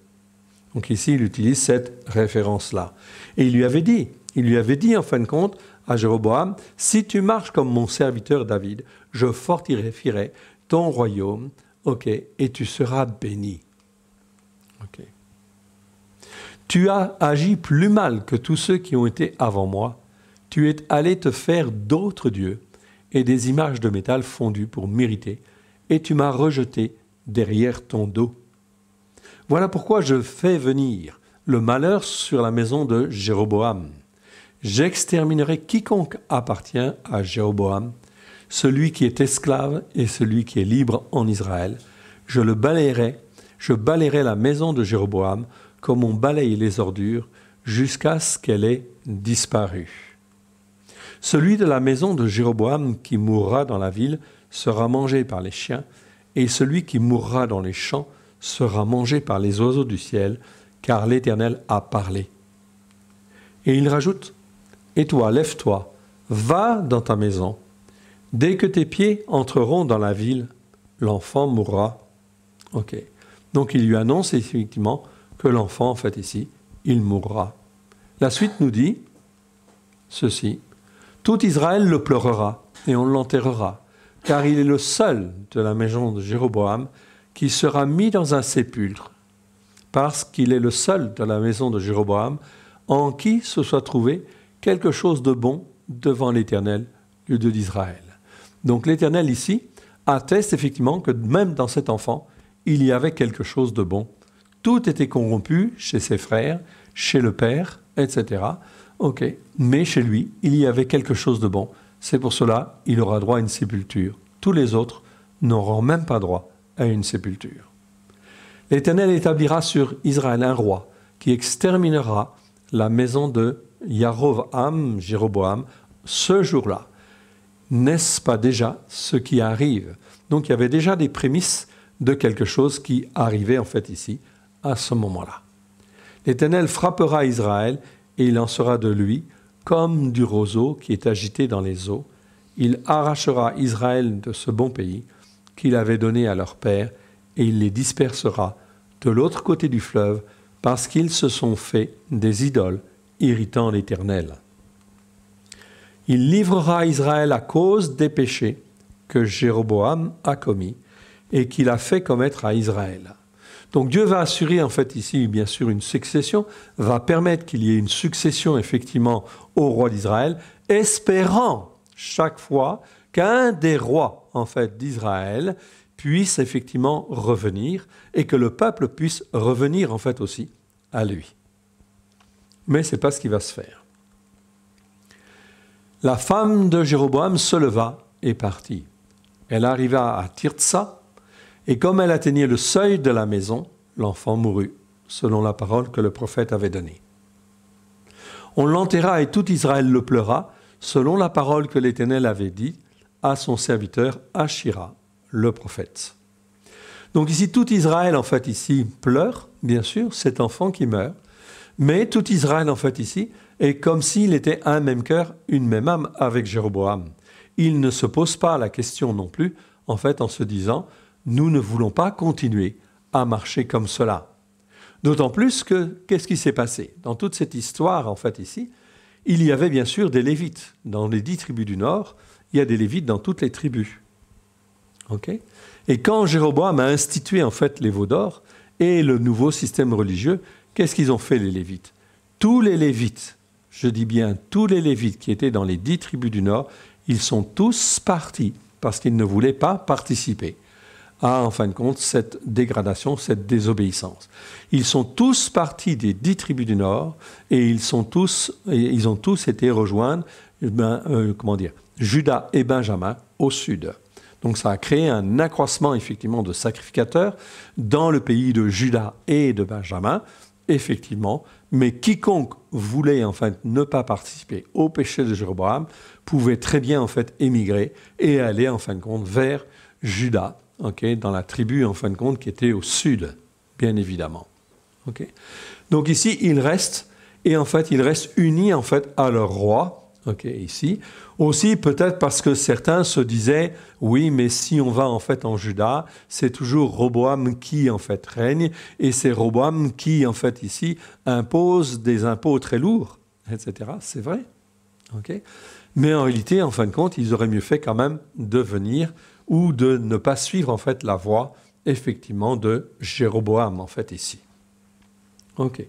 Donc ici, il utilise cette référence-là. Et il lui avait dit en fin de compte à Jéroboam, si tu marches comme mon serviteur David, je fortifierai ton royaume, et tu seras béni. Tu as agi plus mal que tous ceux qui ont été avant moi. Tu es allé te faire d'autres dieux et des images de métal fondues pour m'irriter, et tu m'as rejeté derrière ton dos. Voilà pourquoi je fais venir le malheur sur la maison de Jéroboam. J'exterminerai quiconque appartient à Jéroboam, celui qui est esclave et celui qui est libre en Israël. Je balayerai la maison de Jéroboam comme on balaye les ordures jusqu'à ce qu'elle ait disparu. Celui de la maison de Jéroboam qui mourra dans la ville sera mangé par les chiens, et celui qui mourra dans les champs sera mangé par les oiseaux du ciel, car l'Éternel a parlé. Et il rajoute, « Et toi, lève-toi, va dans ta maison. Dès que tes pieds entreront dans la ville, l'enfant mourra. » Donc il lui annonce effectivement que l'enfant, en fait ici, il mourra. La suite nous dit ceci, « Tout Israël le pleurera et on l'enterrera, car il est le seul de la maison de Jéroboam qui sera mis dans un sépulcre, parce qu'il est le seul de la maison de Jéroboam en qui se soit trouvé quelque chose de bon devant l'Éternel, le Dieu d'Israël. » Donc l'Éternel ici atteste effectivement que même dans cet enfant, il y avait quelque chose de bon. Tout était corrompu chez ses frères, chez le père, etc. Mais chez lui, il y avait quelque chose de bon. C'est pour cela qu'il aura droit à une sépulture. Tous les autres n'auront même pas droit à une sépulture. L'Éternel établira sur Israël un roi qui exterminera la maison de Jéroboam, ce jour-là. N'est-ce pas déjà ce qui arrive? Donc il y avait déjà des prémices de quelque chose qui arrivait en fait ici, à ce moment-là. L'Éternel frappera Israël et il en sera de lui comme du roseau qui est agité dans les eaux. Il arrachera Israël de ce bon pays qu'il avait donné à leur père et il les dispersera de l'autre côté du fleuve parce qu'ils se sont fait des idoles irritant l'Éternel. Il livrera Israël à cause des péchés que Jéroboam a commis et qu'il a fait commettre à Israël. Donc Dieu va assurer en fait ici bien sûr une succession, va permettre qu'il y ait une succession effectivement au roi d'Israël, espérant chaque fois qu'un des rois en fait d'Israël puisse effectivement revenir et que le peuple puisse revenir en fait aussi à lui. Mais ce n'est pas ce qui va se faire. La femme de Jéroboam se leva et partit. Elle arriva à Tirtsa, et comme elle atteignait le seuil de la maison, l'enfant mourut, selon la parole que le prophète avait donnée. On l'enterra et tout Israël le pleura, selon la parole que l'Éternel avait dit à son serviteur Achira, le prophète. Donc ici, tout Israël, en fait, ici, pleure, bien sûr, cet enfant qui meurt, mais tout Israël, en fait, ici, est comme s'il était un même cœur, une même âme avec Jéroboam. Il ne se pose pas la question non plus, en fait, en se disant « Nous ne voulons pas continuer à marcher comme cela ». D'autant plus que, qu'est-ce qui s'est passé? Dans toute cette histoire, en fait, ici, il y avait bien sûr des Lévites. Dans les 10 tribus du Nord, il y a des Lévites dans toutes les tribus. Okay? Et quand Jéroboam a institué, en fait, les veaux d'or et le nouveau système religieux, qu'est-ce qu'ils ont fait, les Lévites? Tous les Lévites, je dis bien tous les Lévites qui étaient dans les 10 tribus du Nord, ils sont tous partis parce qu'ils ne voulaient pas participer à, en fin de compte, cette dégradation, cette désobéissance. Ils sont tous partis des 10 tribus du Nord et ils ont tous été rejoindre Juda et Benjamin au sud. Donc ça a créé un accroissement effectivement de sacrificateurs dans le pays de Juda et de Benjamin, effectivement, mais quiconque voulait en fait ne pas participer au péché de Jéroboam pouvait très bien en fait émigrer et aller en fin de compte vers Juda, okay, dans la tribu en fin de compte qui était au sud, bien évidemment. Okay. Donc ici ils restent et en fait ils restent unis en fait à leur roi. Okay, ici. Aussi, peut-être parce que certains se disaient, oui, mais si on va en fait en Juda, c'est toujours Roboam qui en fait règne, et c'est Roboam qui en fait ici impose des impôts très lourds, etc. C'est vrai. Okay. Mais en réalité, en fin de compte, ils auraient mieux fait quand même de venir ou de ne pas suivre en fait la voie, effectivement, de Jéroboam en fait ici. Ok.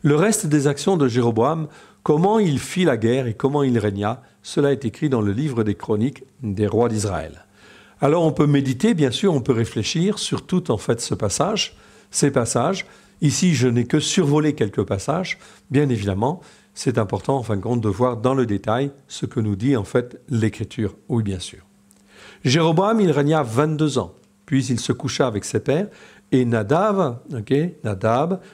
Le reste des actions de Jéroboam, comment il fit la guerre et comment il régna, cela est écrit dans le livre des chroniques des rois d'Israël. Alors on peut méditer, bien sûr, on peut réfléchir sur tout en fait ces passages. Ici, je n'ai que survolé quelques passages. Bien évidemment, c'est important en fin de compte de voir dans le détail ce que nous dit en fait l'Écriture. Oui, bien sûr. Jéroboam, il régna 22 ans, puis il se coucha avec ses pères. Et Nadab,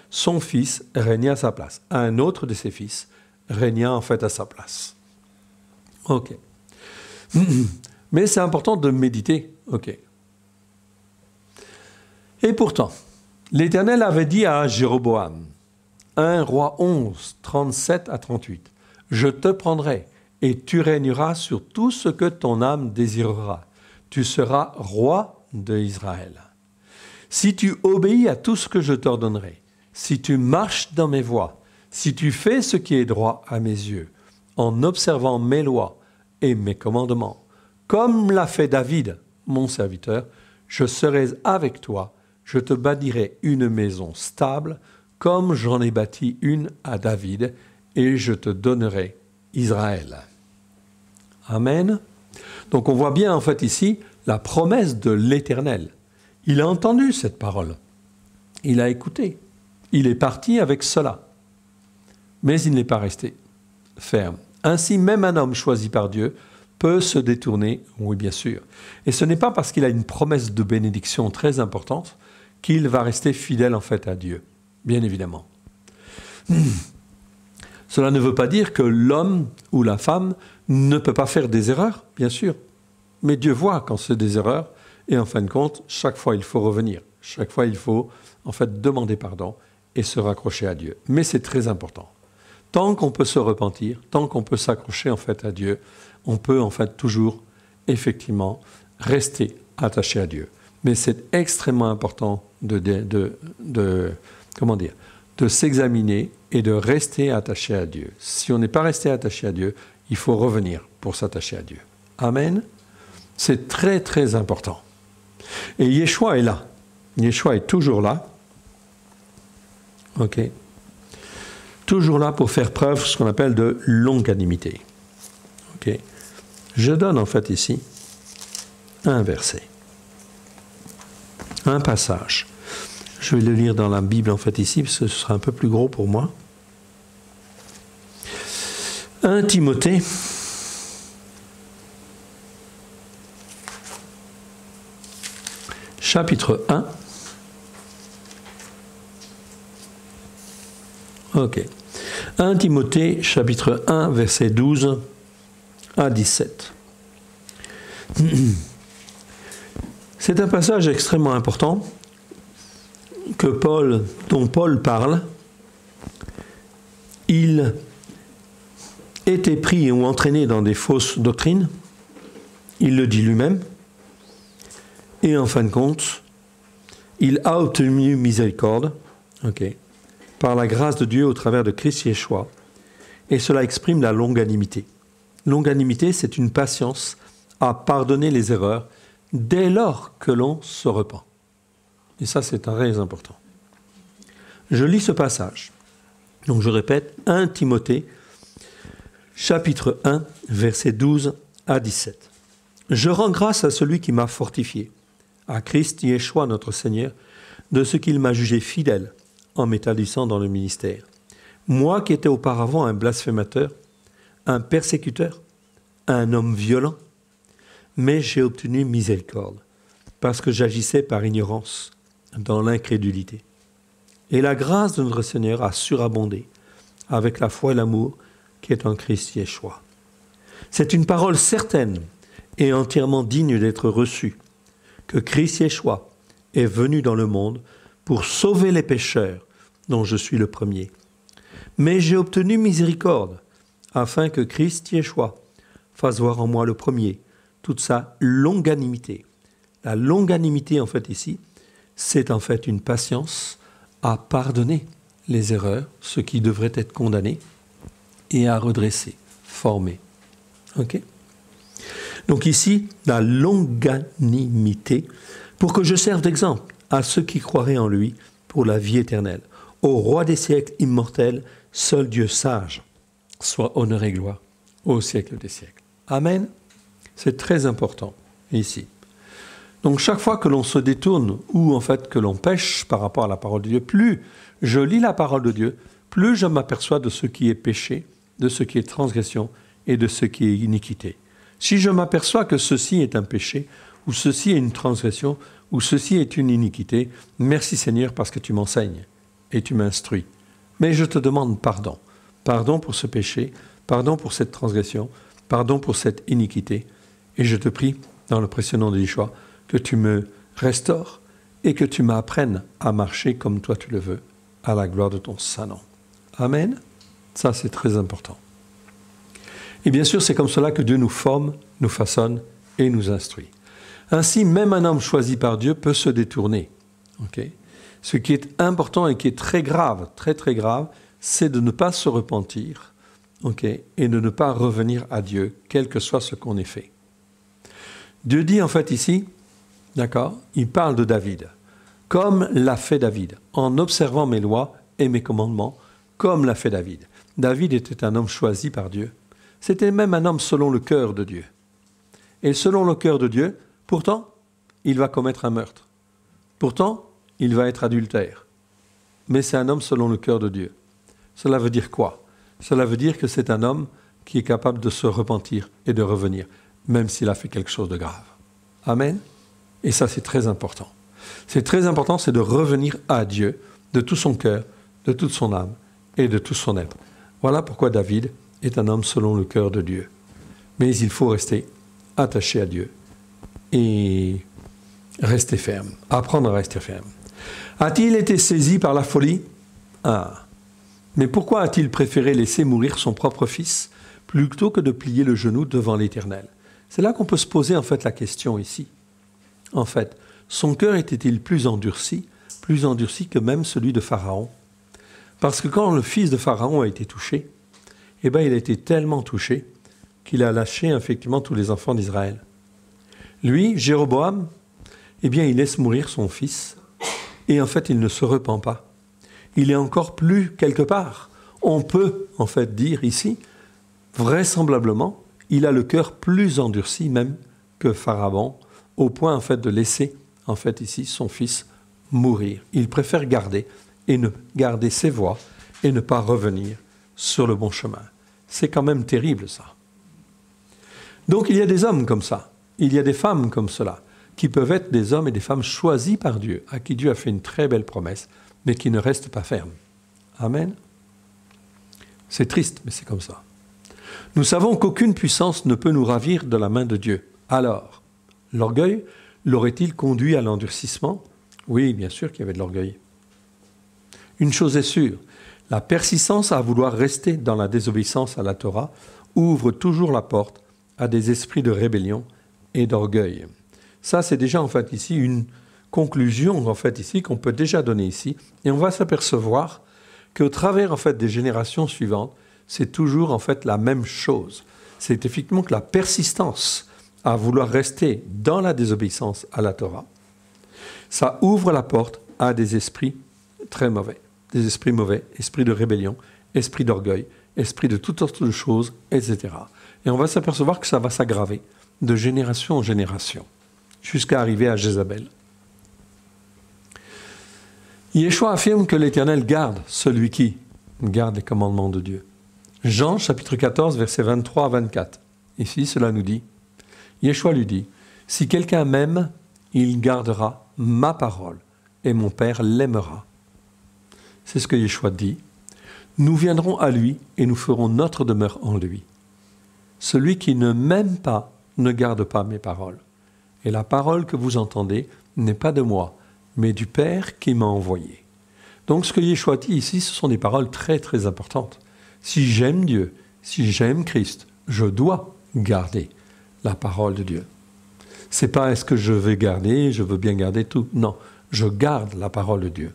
son fils, régna à sa place. Un autre de ses fils régna en fait à sa place. Ok. Mais c'est important de méditer. Ok. Et pourtant, l'Éternel avait dit à Jéroboam, 1 Roi 11, 37 à 38, « Je te prendrai et tu régneras sur tout ce que ton âme désirera. Tu seras roi d'Israël. Si tu obéis à tout ce que je t'ordonnerai, si tu marches dans mes voies, si tu fais ce qui est droit à mes yeux, en observant mes lois et mes commandements, comme l'a fait David, mon serviteur, je serai avec toi, je te bâtirai une maison stable, comme j'en ai bâti une à David, et je te donnerai Israël. » Amen. Donc on voit bien en fait ici la promesse de l'Éternel. Il a entendu cette parole. Il a écouté. Il est parti avec cela. Mais il n'est pas resté ferme. Ainsi, même un homme choisi par Dieu peut se détourner, oui bien sûr. Et ce n'est pas parce qu'il a une promesse de bénédiction très importante qu'il va rester fidèle en fait à Dieu, bien évidemment. Cela ne veut pas dire que l'homme ou la femme ne peut pas faire des erreurs, bien sûr. Mais Dieu voit quand c'est des erreurs, et en fin de compte, chaque fois il faut revenir. Chaque fois il faut en fait demander pardon et se raccrocher à Dieu. Mais c'est très important. Tant qu'on peut se repentir, tant qu'on peut s'accrocher en fait à Dieu, on peut en fait toujours, effectivement, rester attaché à Dieu. Mais c'est extrêmement important de s'examiner et de rester attaché à Dieu. Si on n'est pas resté attaché à Dieu, il faut revenir pour s'attacher à Dieu. Amen. C'est très très important. Et Yeshua est là. Yeshua est toujours là. Ok. Toujours là pour faire preuve de ce qu'on appelle de longanimité. Ok. Je donne en fait ici un verset, un passage. Je vais le lire dans la Bible en fait ici, parce que ce sera un peu plus gros pour moi. 1 Timothée, chapitre 1. Ok. 1 Timothée, chapitre 1, verset 12 à 17. C'est un passage extrêmement important dont Paul parle. Il était pris ou entraîné dans des fausses doctrines. Il le dit lui-même. Et en fin de compte, il a obtenu miséricorde, par la grâce de Dieu au travers de Christ Yeshua. Et cela exprime la longanimité. Longanimité, c'est une patience à pardonner les erreurs dès lors que l'on se repent. Et ça, c'est très important. Je lis ce passage. Donc, je répète, 1 Timothée, chapitre 1, versets 12 à 17. « Je rends grâce à celui qui m'a fortifié, à Christ Yeshua notre Seigneur, de ce qu'il m'a jugé fidèle en m'établissant dans le ministère. Moi qui étais auparavant un blasphémateur, un persécuteur, un homme violent, mais j'ai obtenu miséricorde, parce que j'agissais par ignorance, dans l'incrédulité. Et la grâce de notre Seigneur a surabondé, avec la foi et l'amour qui est en Christ Yeshua. C'est une parole certaine et entièrement digne d'être reçue, que Christ Yeshua est venu dans le monde pour sauver les pécheurs, dont je suis le premier. Mais j'ai obtenu miséricorde, afin que Christ Yeshua fasse voir en moi le premier toute sa longanimité. La longanimité, en fait, ici, c'est en fait une patience à pardonner les erreurs, ceux qui devraient être condamnés, et à redresser, former. Ok ? Donc ici, la longanimité, pour que je serve d'exemple à ceux qui croiraient en lui pour la vie éternelle. Au roi des siècles immortel, seul Dieu sage, soit honneur et gloire au siècle des siècles. Amen. C'est très important ici. Donc chaque fois que l'on se détourne ou en fait que l'on pêche par rapport à la parole de Dieu, plus je lis la parole de Dieu, plus je m'aperçois de ce qui est péché, de ce qui est transgression et de ce qui est iniquité. Si je m'aperçois que ceci est un péché, ou ceci est une transgression, ou ceci est une iniquité, merci Seigneur parce que tu m'enseignes et tu m'instruis. Mais je te demande pardon. Pardon pour ce péché, pardon pour cette transgression, pardon pour cette iniquité. Et je te prie, dans le précieux nom de Yeshua, que tu me restaures et que tu m'apprennes à marcher comme toi tu le veux, à la gloire de ton saint nom. Amen. Ça, c'est très important. Et bien sûr, c'est comme cela que Dieu nous forme, nous façonne et nous instruit. Ainsi, même un homme choisi par Dieu peut se détourner. Okay? Ce qui est important et qui est très grave, très très grave, c'est de ne pas se repentir, okay? Et de ne pas revenir à Dieu, quel que soit ce qu'on ait fait. Dieu dit en fait ici, d'accord, il parle de David, comme l'a fait David, en observant mes lois et mes commandements, comme l'a fait David. David était un homme choisi par Dieu. C'était même un homme selon le cœur de Dieu. Et selon le cœur de Dieu, pourtant, il va commettre un meurtre. Pourtant, il va être adultère. Mais c'est un homme selon le cœur de Dieu. Cela veut dire quoi? Cela veut dire que c'est un homme qui est capable de se repentir et de revenir, même s'il a fait quelque chose de grave. Amen. Et ça, c'est très important. C'est très important, c'est de revenir à Dieu de tout son cœur, de toute son âme et de tout son être. Voilà pourquoi David est un homme selon le cœur de Dieu. Mais il faut rester attaché à Dieu et rester ferme, apprendre à rester ferme. A-t-il été saisi par la folie? Mais pourquoi a-t-il préféré laisser mourir son propre fils plutôt que de plier le genou devant l'Éternel? C'est là qu'on peut se poser en fait la question ici. En fait, son cœur était-il plus endurci que même celui de Pharaon? Parce que quand le fils de Pharaon a été touché, il a été tellement touché qu'il a lâché effectivement tous les enfants d'Israël. Lui, Jéroboam, il laisse mourir son fils et en fait il ne se repent pas. Il est encore plus quelque part. On peut en fait dire ici, vraisemblablement, il a le cœur plus endurci même que Pharaon, au point en fait de laisser en fait ici son fils mourir. Il préfère garder ses voies et ne pas revenir sur le bon chemin. C'est quand même terrible ça. Donc il y a des hommes comme ça, il y a des femmes comme cela, qui peuvent être des hommes et des femmes choisis par Dieu, à qui Dieu a fait une très belle promesse, mais qui ne restent pas fermes. Amen. C'est triste, mais c'est comme ça. Nous savons qu'aucune puissance ne peut nous ravir de la main de Dieu. Alors, l'orgueil l'aurait-il conduit à l'endurcissement? Oui, bien sûr qu'il y avait de l'orgueil. Une chose est sûre, la persistance à vouloir rester dans la désobéissance à la Torah ouvre toujours la porte à des esprits de rébellion et d'orgueil. Ça, c'est déjà en fait ici une conclusion en fait ici qu'on peut déjà donner ici, et on va s'apercevoir qu'au travers en fait des générations suivantes, c'est toujours en fait la même chose. C'est effectivement que la persistance à vouloir rester dans la désobéissance à la Torah, ça ouvre la porte à des esprits très mauvais, des esprits mauvais, esprits de rébellion, esprits d'orgueil, esprits de toutes sortes de choses, etc. Et on va s'apercevoir que ça va s'aggraver de génération en génération, jusqu'à arriver à Jézabel. Yeshua affirme que l'Éternel garde celui qui garde les commandements de Dieu. Jean, chapitre 14, versets 23 à 24. Ici, cela nous dit, Yeshua lui dit, « Si quelqu'un m'aime, il gardera ma parole, et mon Père l'aimera. » C'est ce que Yeshua dit. « Nous viendrons à lui, et nous ferons notre demeure en lui. Celui qui ne m'aime pas ne garde pas mes paroles. Et la parole que vous entendez n'est pas de moi, mais du Père qui m'a envoyé. » Donc ce que Yeshua dit ici, ce sont des paroles très très importantes. Si j'aime Dieu, si j'aime Christ, je dois garder la parole de Dieu. C'est pas est-ce que je vais garder, je veux bien garder tout. Non, je garde la parole de Dieu.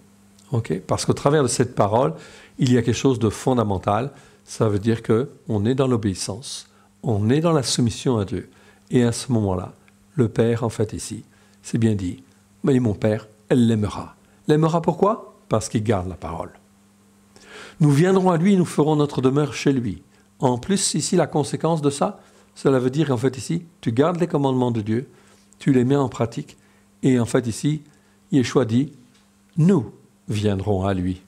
Okay? Parce qu'au travers de cette parole, il y a quelque chose de fondamental. Ça veut dire qu'on est dans l'obéissance, on est dans la soumission à Dieu. Et à ce moment-là, le Père, en fait, ici, c'est bien dit, mais mon Père, elle l'aimera. L'aimera pourquoi? Parce qu'il garde la parole. Nous viendrons à lui, nous ferons notre demeure chez lui. En plus, ici, la conséquence de ça, cela veut dire qu'en fait, ici, tu gardes les commandements de Dieu, tu les mets en pratique, et en fait, ici, Yeshua dit, nous viendrons à lui,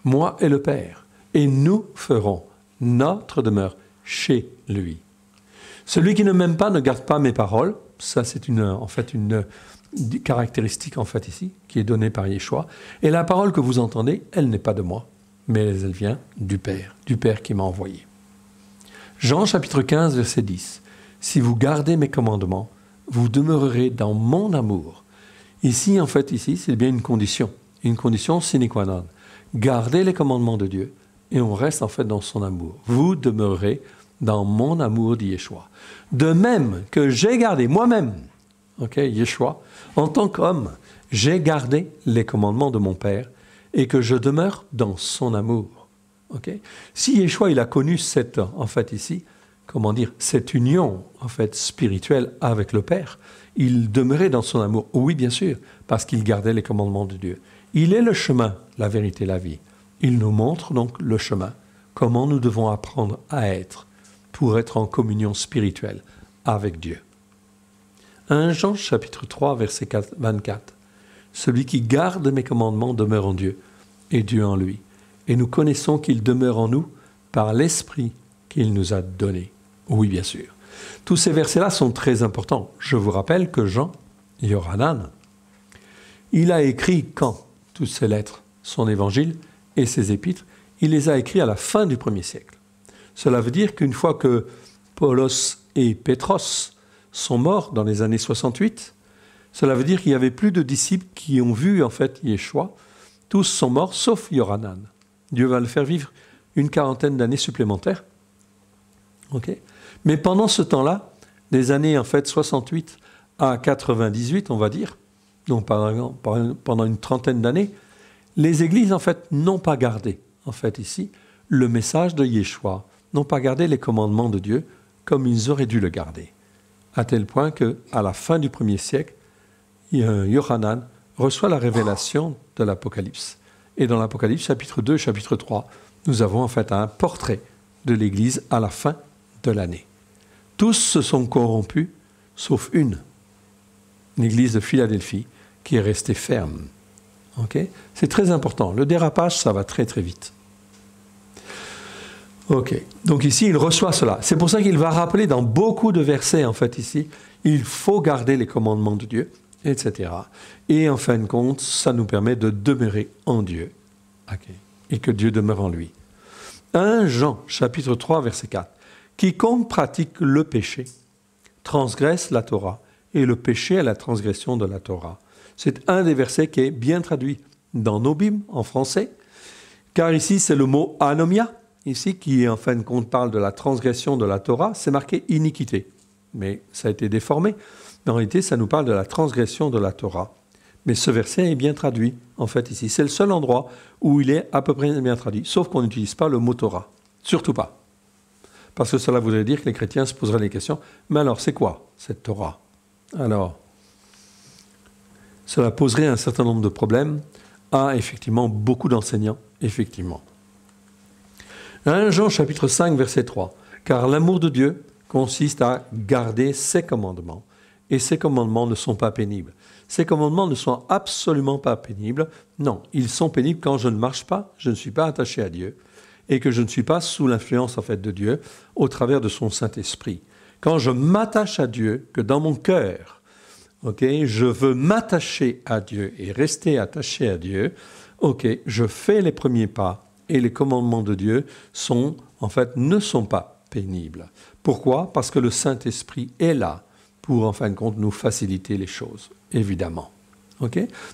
moi et le Père, et nous ferons notre demeure chez lui. Celui qui ne m'aime pas ne garde pas mes paroles. Ça, c'est une caractéristique en fait ici qui est donnée par Yeshua. Et la parole que vous entendez, elle n'est pas de moi, mais elle vient du Père qui m'a envoyé. Jean chapitre 15, verset 10. Si vous gardez mes commandements, vous demeurerez dans mon amour. Ici, en fait, ici, c'est bien une condition sine qua non. Gardez les commandements de Dieu et on reste en fait dans son amour. Vous demeurerez dans mon amour, dit Yeshua. De même que j'ai gardé moi-même, Yeshua, en tant qu'homme, j'ai gardé les commandements de mon Père et que je demeure dans son amour. Si Yeshua, il a connu cette union en fait spirituelle avec le Père, il demeurait dans son amour. Oui, bien sûr, parce qu'il gardait les commandements de Dieu. Il est le chemin, la vérité, la vie. Il nous montre donc le chemin, comment nous devons apprendre à être pour être en communion spirituelle avec Dieu. 1 Jean chapitre 3, verset 24. Celui qui garde mes commandements demeure en Dieu, et Dieu en lui. Et nous connaissons qu'il demeure en nous par l'Esprit qu'il nous a donné. Oui, bien sûr. Tous ces versets-là sont très importants. Je vous rappelle que Jean, Yohanan, Il a écrit quand toutes ces lettres, son évangile et ses épîtres, il les a écrits à la fin du 1er siècle. Cela veut dire qu'une fois que Paulos et Pétros sont morts dans les années 68, cela veut dire qu'il n'y avait plus de disciples qui ont vu en fait Yeshua. Tous sont morts sauf Yohanan. Dieu va le faire vivre une 40aine d'années supplémentaires. Okay. Mais pendant ce temps-là, des années en fait 68 à 98, on va dire, donc pendant une 30aine d'années, les églises en fait n'ont pas gardé en fait ici le message de Yeshua, n'ont pas gardé les commandements de Dieu comme ils auraient dû le garder, à tel point qu'à la fin du 1er siècle, Yohanan reçoit la révélation de l'Apocalypse. Et dans l'Apocalypse, chapitre 2, chapitre 3, nous avons en fait un portrait de l'Église à la fin de l'année. Tous se sont corrompus, sauf une, l'Église de Philadelphie, qui est restée ferme. Okay? C'est très important. Le dérapage, ça va très très vite. Ok. Donc ici, il reçoit cela. C'est pour ça qu'il va rappeler dans beaucoup de versets, en fait, ici, il faut garder les commandements de Dieu, etc. Et en fin de compte, ça nous permet de demeurer en Dieu. Okay. Et que Dieu demeure en lui. 1 Jean, chapitre 3, verset 4. Quiconque pratique le péché transgresse la Torah, et le péché est la transgression de la Torah. C'est un des versets qui est bien traduit dans nos Bibles, en français, car ici, c'est le mot anomia, ici, qui en fin de compte parle de la transgression de la Torah, c'est marqué iniquité. Mais ça a été déformé. Mais en réalité, ça nous parle de la transgression de la Torah. Mais ce verset est bien traduit, en fait, ici. C'est le seul endroit où il est à peu près bien traduit, sauf qu'on n'utilise pas le mot Torah. Surtout pas. Parce que cela voudrait dire que les chrétiens se poseraient les questions, mais alors, c'est quoi cette Torah? Alors, cela poserait un certain nombre de problèmes à, effectivement, beaucoup d'enseignants, effectivement. 1 Jean, chapitre 5, verset 3. Car l'amour de Dieu consiste à garder ses commandements. Et ces commandements ne sont pas pénibles. Ces commandements ne sont absolument pas pénibles. Non, ils sont pénibles quand je ne marche pas, je ne suis pas attaché à Dieu, et que je ne suis pas sous l'influence en fait de Dieu au travers de son Saint-Esprit. Quand je m'attache à Dieu, que dans mon cœur, je veux m'attacher à Dieu et rester attaché à Dieu, je fais les premiers pas et les commandements de Dieu ne sont pas pénibles. Pourquoi? Parce que le Saint-Esprit est là pour, en fin de compte, nous faciliter les choses, évidemment.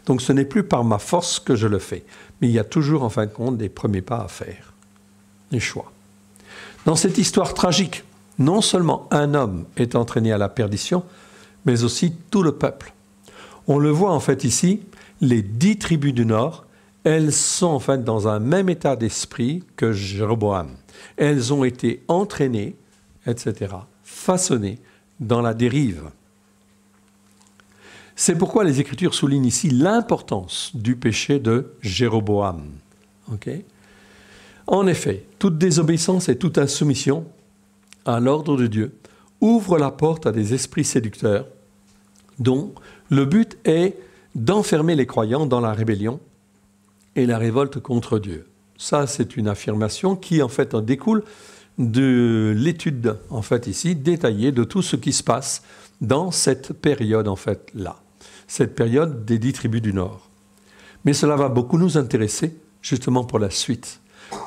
Donc ce n'est plus par ma force que je le fais, mais il y a toujours, en fin de compte, des premiers pas à faire, des choix. Dans cette histoire tragique, non seulement un homme est entraîné à la perdition, mais aussi tout le peuple. On le voit en fait ici, les 10 tribus du Nord, elles sont en fait dans un même état d'esprit que Jéroboam. Elles ont été entraînées, etc., façonnées dans la dérive. C'est pourquoi les Écritures soulignent ici l'importance du péché de Jéroboam. En effet, toute désobéissance et toute insoumission à l'ordre de Dieu ouvre la porte à des esprits séducteurs dont le but est d'enfermer les croyants dans la rébellion et la révolte contre Dieu. Ça, c'est une affirmation qui, en fait, en découle de l'étude, en fait, ici, détaillée de tout ce qui se passe dans cette période, en fait, là. Cette période des 10 tribus du Nord. Mais cela va beaucoup nous intéresser, justement, pour la suite.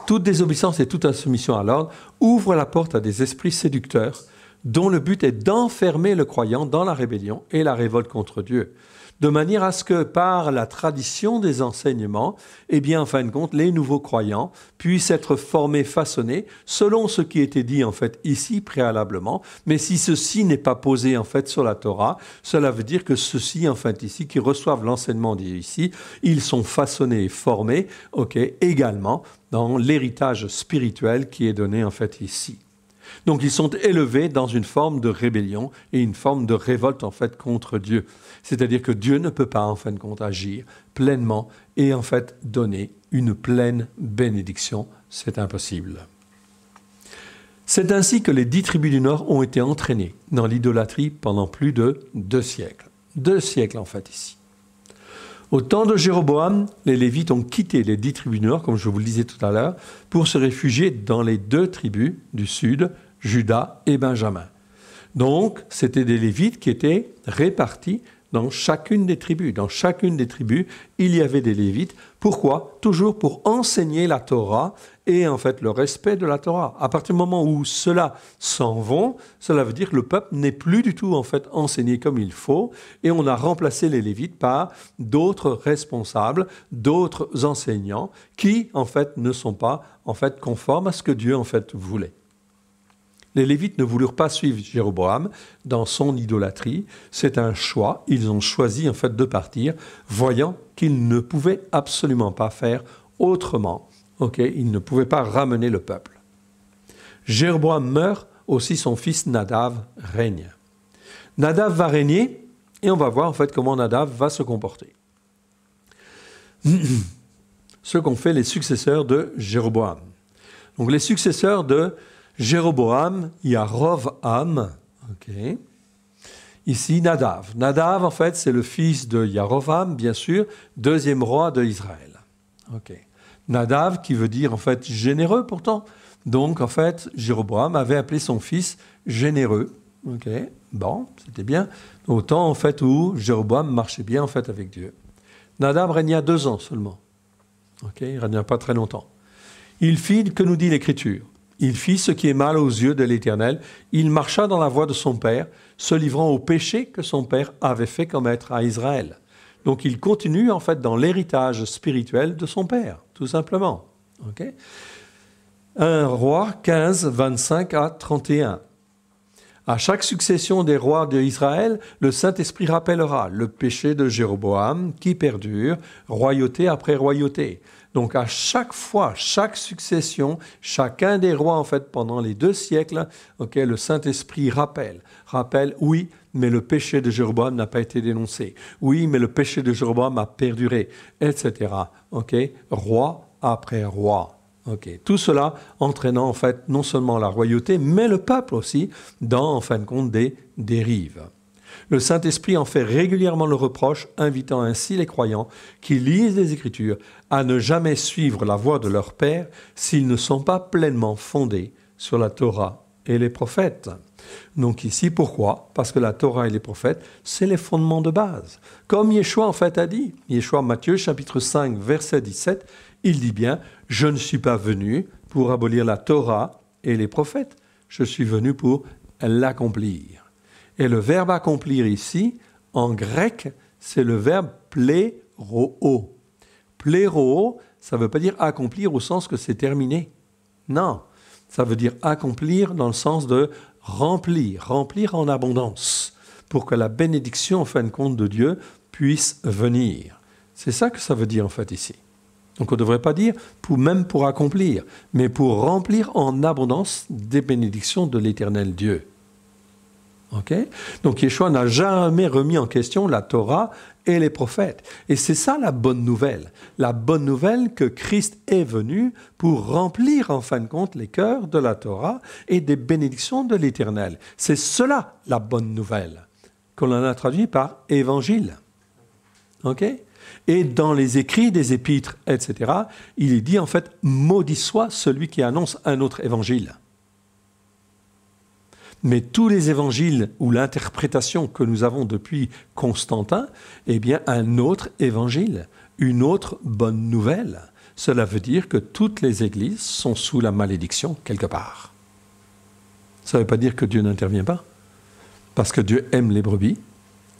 Toute désobéissance et toute insoumission à l'ordre ouvre la porte à des esprits séducteurs dont le but est d'enfermer le croyant dans la rébellion et la révolte contre Dieu, de manière à ce que par la tradition des enseignements, en fin de compte, les nouveaux croyants puissent être formés, façonnés, selon ce qui était dit en fait ici préalablement, mais si ceci n'est pas posé en fait sur la Torah, cela veut dire que ceux-ci en fait ici, qui reçoivent l'enseignement dit ici, ils sont façonnés et formés, également dans l'héritage spirituel qui est donné en fait ici. Donc ils sont élevés dans une forme de rébellion et une forme de révolte en fait contre Dieu. C'est-à-dire que Dieu ne peut pas en fin de compte agir pleinement et en fait donner une pleine bénédiction. C'est impossible. C'est ainsi que les 10 tribus du Nord ont été entraînées dans l'idolâtrie pendant plus de 2 siècles. 2 siècles en fait ici. Au temps de Jéroboam, les Lévites ont quitté les 10 tribus du Nord, comme je vous le disais tout à l'heure, pour se réfugier dans les 2 tribus du Sud, Juda et Benjamin. Donc, c'était des Lévites qui étaient répartis dans chacune des tribus. Dans chacune des tribus, il y avait des Lévites. Pourquoi? Toujours pour enseigner la Torah et en fait le respect de la Torah. À partir du moment où ceux-là s'en vont, cela veut dire que le peuple n'est plus du tout en fait enseigné comme il faut et on a remplacé les Lévites par d'autres responsables, d'autres enseignants qui en fait ne sont pas en fait conformes à ce que Dieu en fait voulait. Les Lévites ne voulurent pas suivre Jéroboam dans son idolâtrie. C'est un choix. Ils ont choisi en fait de partir, voyant qu'ils ne pouvaient absolument pas faire autrement. Ils ne pouvaient pas ramener le peuple. Jéroboam meurt, aussi son fils Nadav règne. Nadav va régner et on va voir en fait comment Nadav va se comporter. Ce qu'ont fait les successeurs de Jéroboam. Donc les successeurs de Jéroboam, il y a Rovam, ici Nadav. Nadav, en fait, c'est le fils de Yarovam, bien sûr, deuxième roi d'Israël. Nadav, qui veut dire, en fait, généreux, pourtant. Donc, en fait, Jéroboam avait appelé son fils généreux. Bon, c'était bien. Autant, en fait, où Jéroboam marchait bien, en fait, avec Dieu. Nadav régna 2 ans seulement. Il ne régna pas très longtemps. Il fit, que nous dit l'Écriture? Il fit ce qui est mal aux yeux de l'Éternel. Il marcha dans la voie de son père, se livrant au péché que son père avait fait commettre à Israël. Donc il continue en fait dans l'héritage spirituel de son père, tout simplement. 1 Roi 15, 25 à 31. À chaque succession des rois d'Israël, le Saint-Esprit rappellera le péché de Jéroboam qui perdure, royauté après royauté. Donc à chaque fois, chaque succession, chacun des rois en fait pendant les 2 siècles, le Saint-Esprit rappelle, oui, mais le péché de Jéroboam n'a pas été dénoncé. Oui, mais le péché de Jéroboam a perduré, etc. Roi après roi. Tout cela entraînant en fait non seulement la royauté, mais le peuple aussi dans en fin de compte des dérives. Le Saint-Esprit en fait régulièrement le reproche, invitant ainsi les croyants qui lisent les Écritures à ne jamais suivre la voie de leur Père s'ils ne sont pas pleinement fondés sur la Torah et les prophètes. Donc ici, pourquoi? Parce que la Torah et les prophètes, c'est les fondements de base. Comme Yeshua en fait a dit, Yeshua Matthieu chapitre 5 verset 17, il dit bien « Je ne suis pas venu pour abolir la Torah et les prophètes, je suis venu pour l'accomplir. » Et le verbe accomplir ici, en grec, c'est le verbe pléro. Pléro, ça ne veut pas dire accomplir au sens que c'est terminé. Non, ça veut dire accomplir dans le sens de remplir en abondance, pour que la bénédiction, en fin de compte, de Dieu puisse venir. C'est ça que ça veut dire en fait ici. Donc on ne devrait pas dire même pour accomplir, mais pour remplir en abondance des bénédictions de l'Éternel Dieu. Donc Yeshua n'a jamais remis en question la Torah et les prophètes. Et c'est ça la bonne nouvelle. La bonne nouvelle que Christ est venu pour remplir en fin de compte les cœurs de la Torah et des bénédictions de l'Éternel. C'est cela la bonne nouvelle, qu'on en a traduit par évangile. Et dans les écrits des épîtres, etc., il est dit en fait « maudit soit celui qui annonce un autre évangile ». Mais tous les évangiles ou l'interprétation que nous avons depuis Constantin, eh bien un autre évangile, une autre bonne nouvelle. Cela veut dire que toutes les églises sont sous la malédiction quelque part. Ça ne veut pas dire que Dieu n'intervient pas, parce que Dieu aime les brebis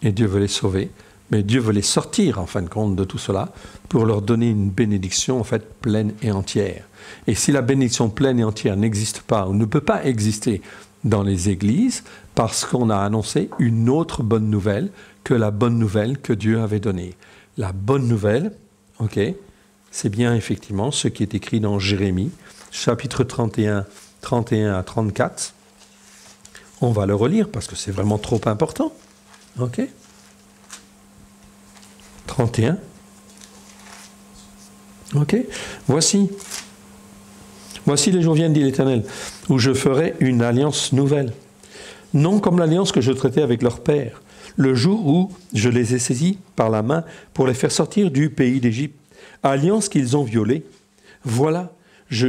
et Dieu veut les sauver, mais Dieu veut les sortir en fin de compte de tout cela pour leur donner une bénédiction en fait pleine et entière. Et si la bénédiction pleine et entière n'existe pas ou ne peut pas exister dans les églises, parce qu'on a annoncé une autre bonne nouvelle que la bonne nouvelle que Dieu avait donnée. La bonne nouvelle, c'est bien effectivement ce qui est écrit dans Jérémie, chapitre 31 à 34. On va le relire parce que c'est vraiment trop important. 31. Voici les jours viennent, dit l'Éternel, où je ferai une alliance nouvelle. Non comme l'alliance que je traitais avec leur père, le jour où je les ai saisis par la main pour les faire sortir du pays d'Égypte. Alliance qu'ils ont violée. Voilà, je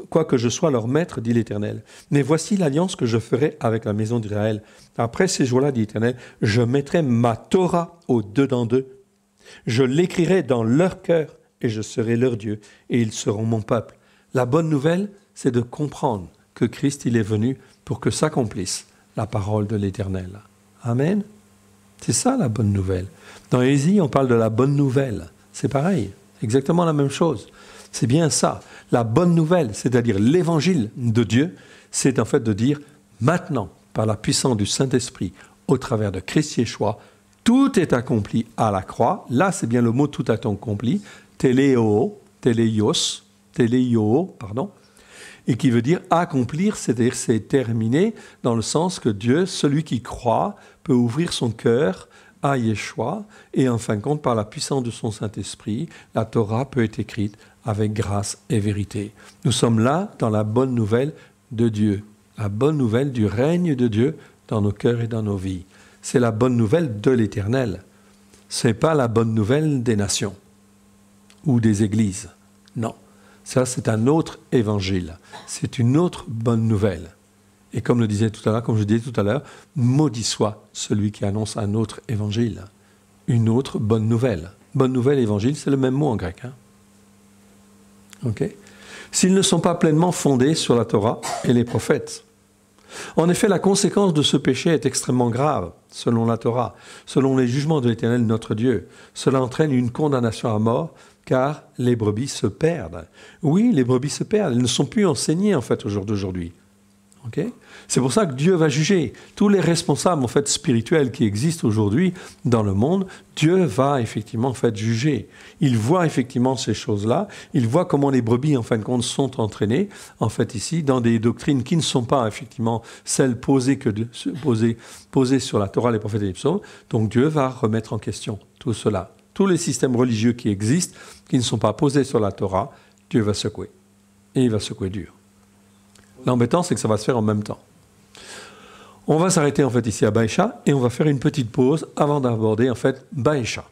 quoique je sois leur maître, dit l'Éternel. Mais voici l'alliance que je ferai avec la maison d'Israël. Après ces jours-là, dit l'Éternel, je mettrai ma Torah au-dedans d'eux. Je l'écrirai dans leur cœur et je serai leur Dieu et ils seront mon peuple. La bonne nouvelle, c'est de comprendre que Christ, il est venu pour que s'accomplisse la parole de l'Éternel. Amen. C'est ça la bonne nouvelle. Dans Ésaïe, on parle de la bonne nouvelle. C'est pareil, exactement la même chose. C'est bien ça. La bonne nouvelle, c'est-à-dire l'évangile de Dieu, c'est en fait de dire maintenant, par la puissance du Saint-Esprit, au travers de Christ Yeshua, tout est accompli à la croix. Là, c'est bien le mot tout est accompli. Téléo, pardon. Et qui veut dire accomplir, c'est-à-dire c'est terminé, dans le sens que Dieu, celui qui croit, peut ouvrir son cœur à Yeshua, et en fin de compte, par la puissance de son Saint-Esprit, la Torah peut être écrite avec grâce et vérité. Nous sommes là dans la bonne nouvelle de Dieu, la bonne nouvelle du règne de Dieu dans nos cœurs et dans nos vies. C'est la bonne nouvelle de l'Éternel. Ce n'est pas la bonne nouvelle des nations ou des églises. Non. Ça, c'est un autre évangile. C'est une autre bonne nouvelle. Et comme je disais tout à l'heure, maudit soit celui qui annonce un autre évangile. Une autre bonne nouvelle. Bonne nouvelle, évangile, c'est le même mot en grec. Okay. S'ils ne sont pas pleinement fondés sur la Torah et les prophètes. En effet, la conséquence de ce péché est extrêmement grave, selon la Torah, selon les jugements de l'Éternel notre Dieu. Cela entraîne une condamnation à mort, car les brebis se perdent. Oui, les brebis se perdent. Elles ne sont plus enseignées, en fait, au jour d'aujourd'hui. Okay? C'est pour ça que Dieu va juger. Tous les responsables, en fait, spirituels qui existent aujourd'hui dans le monde, Dieu va, effectivement, en fait, juger. Il voit, effectivement, ces choses-là. Il voit comment les brebis, en fin de compte, sont entraînées, en fait, ici, dans des doctrines qui ne sont pas, effectivement, celles posées sur la Torah, les prophètes et les psaumes. Donc, Dieu va remettre en question tout cela. Tous les systèmes religieux qui existent, qui ne sont pas posés sur la Torah, Dieu va secouer. Et il va secouer dur. L'embêtant, c'est que ça va se faire en même temps. On va s'arrêter en fait ici à Baïcha et on va faire une petite pause avant d'aborder en fait Baïcha.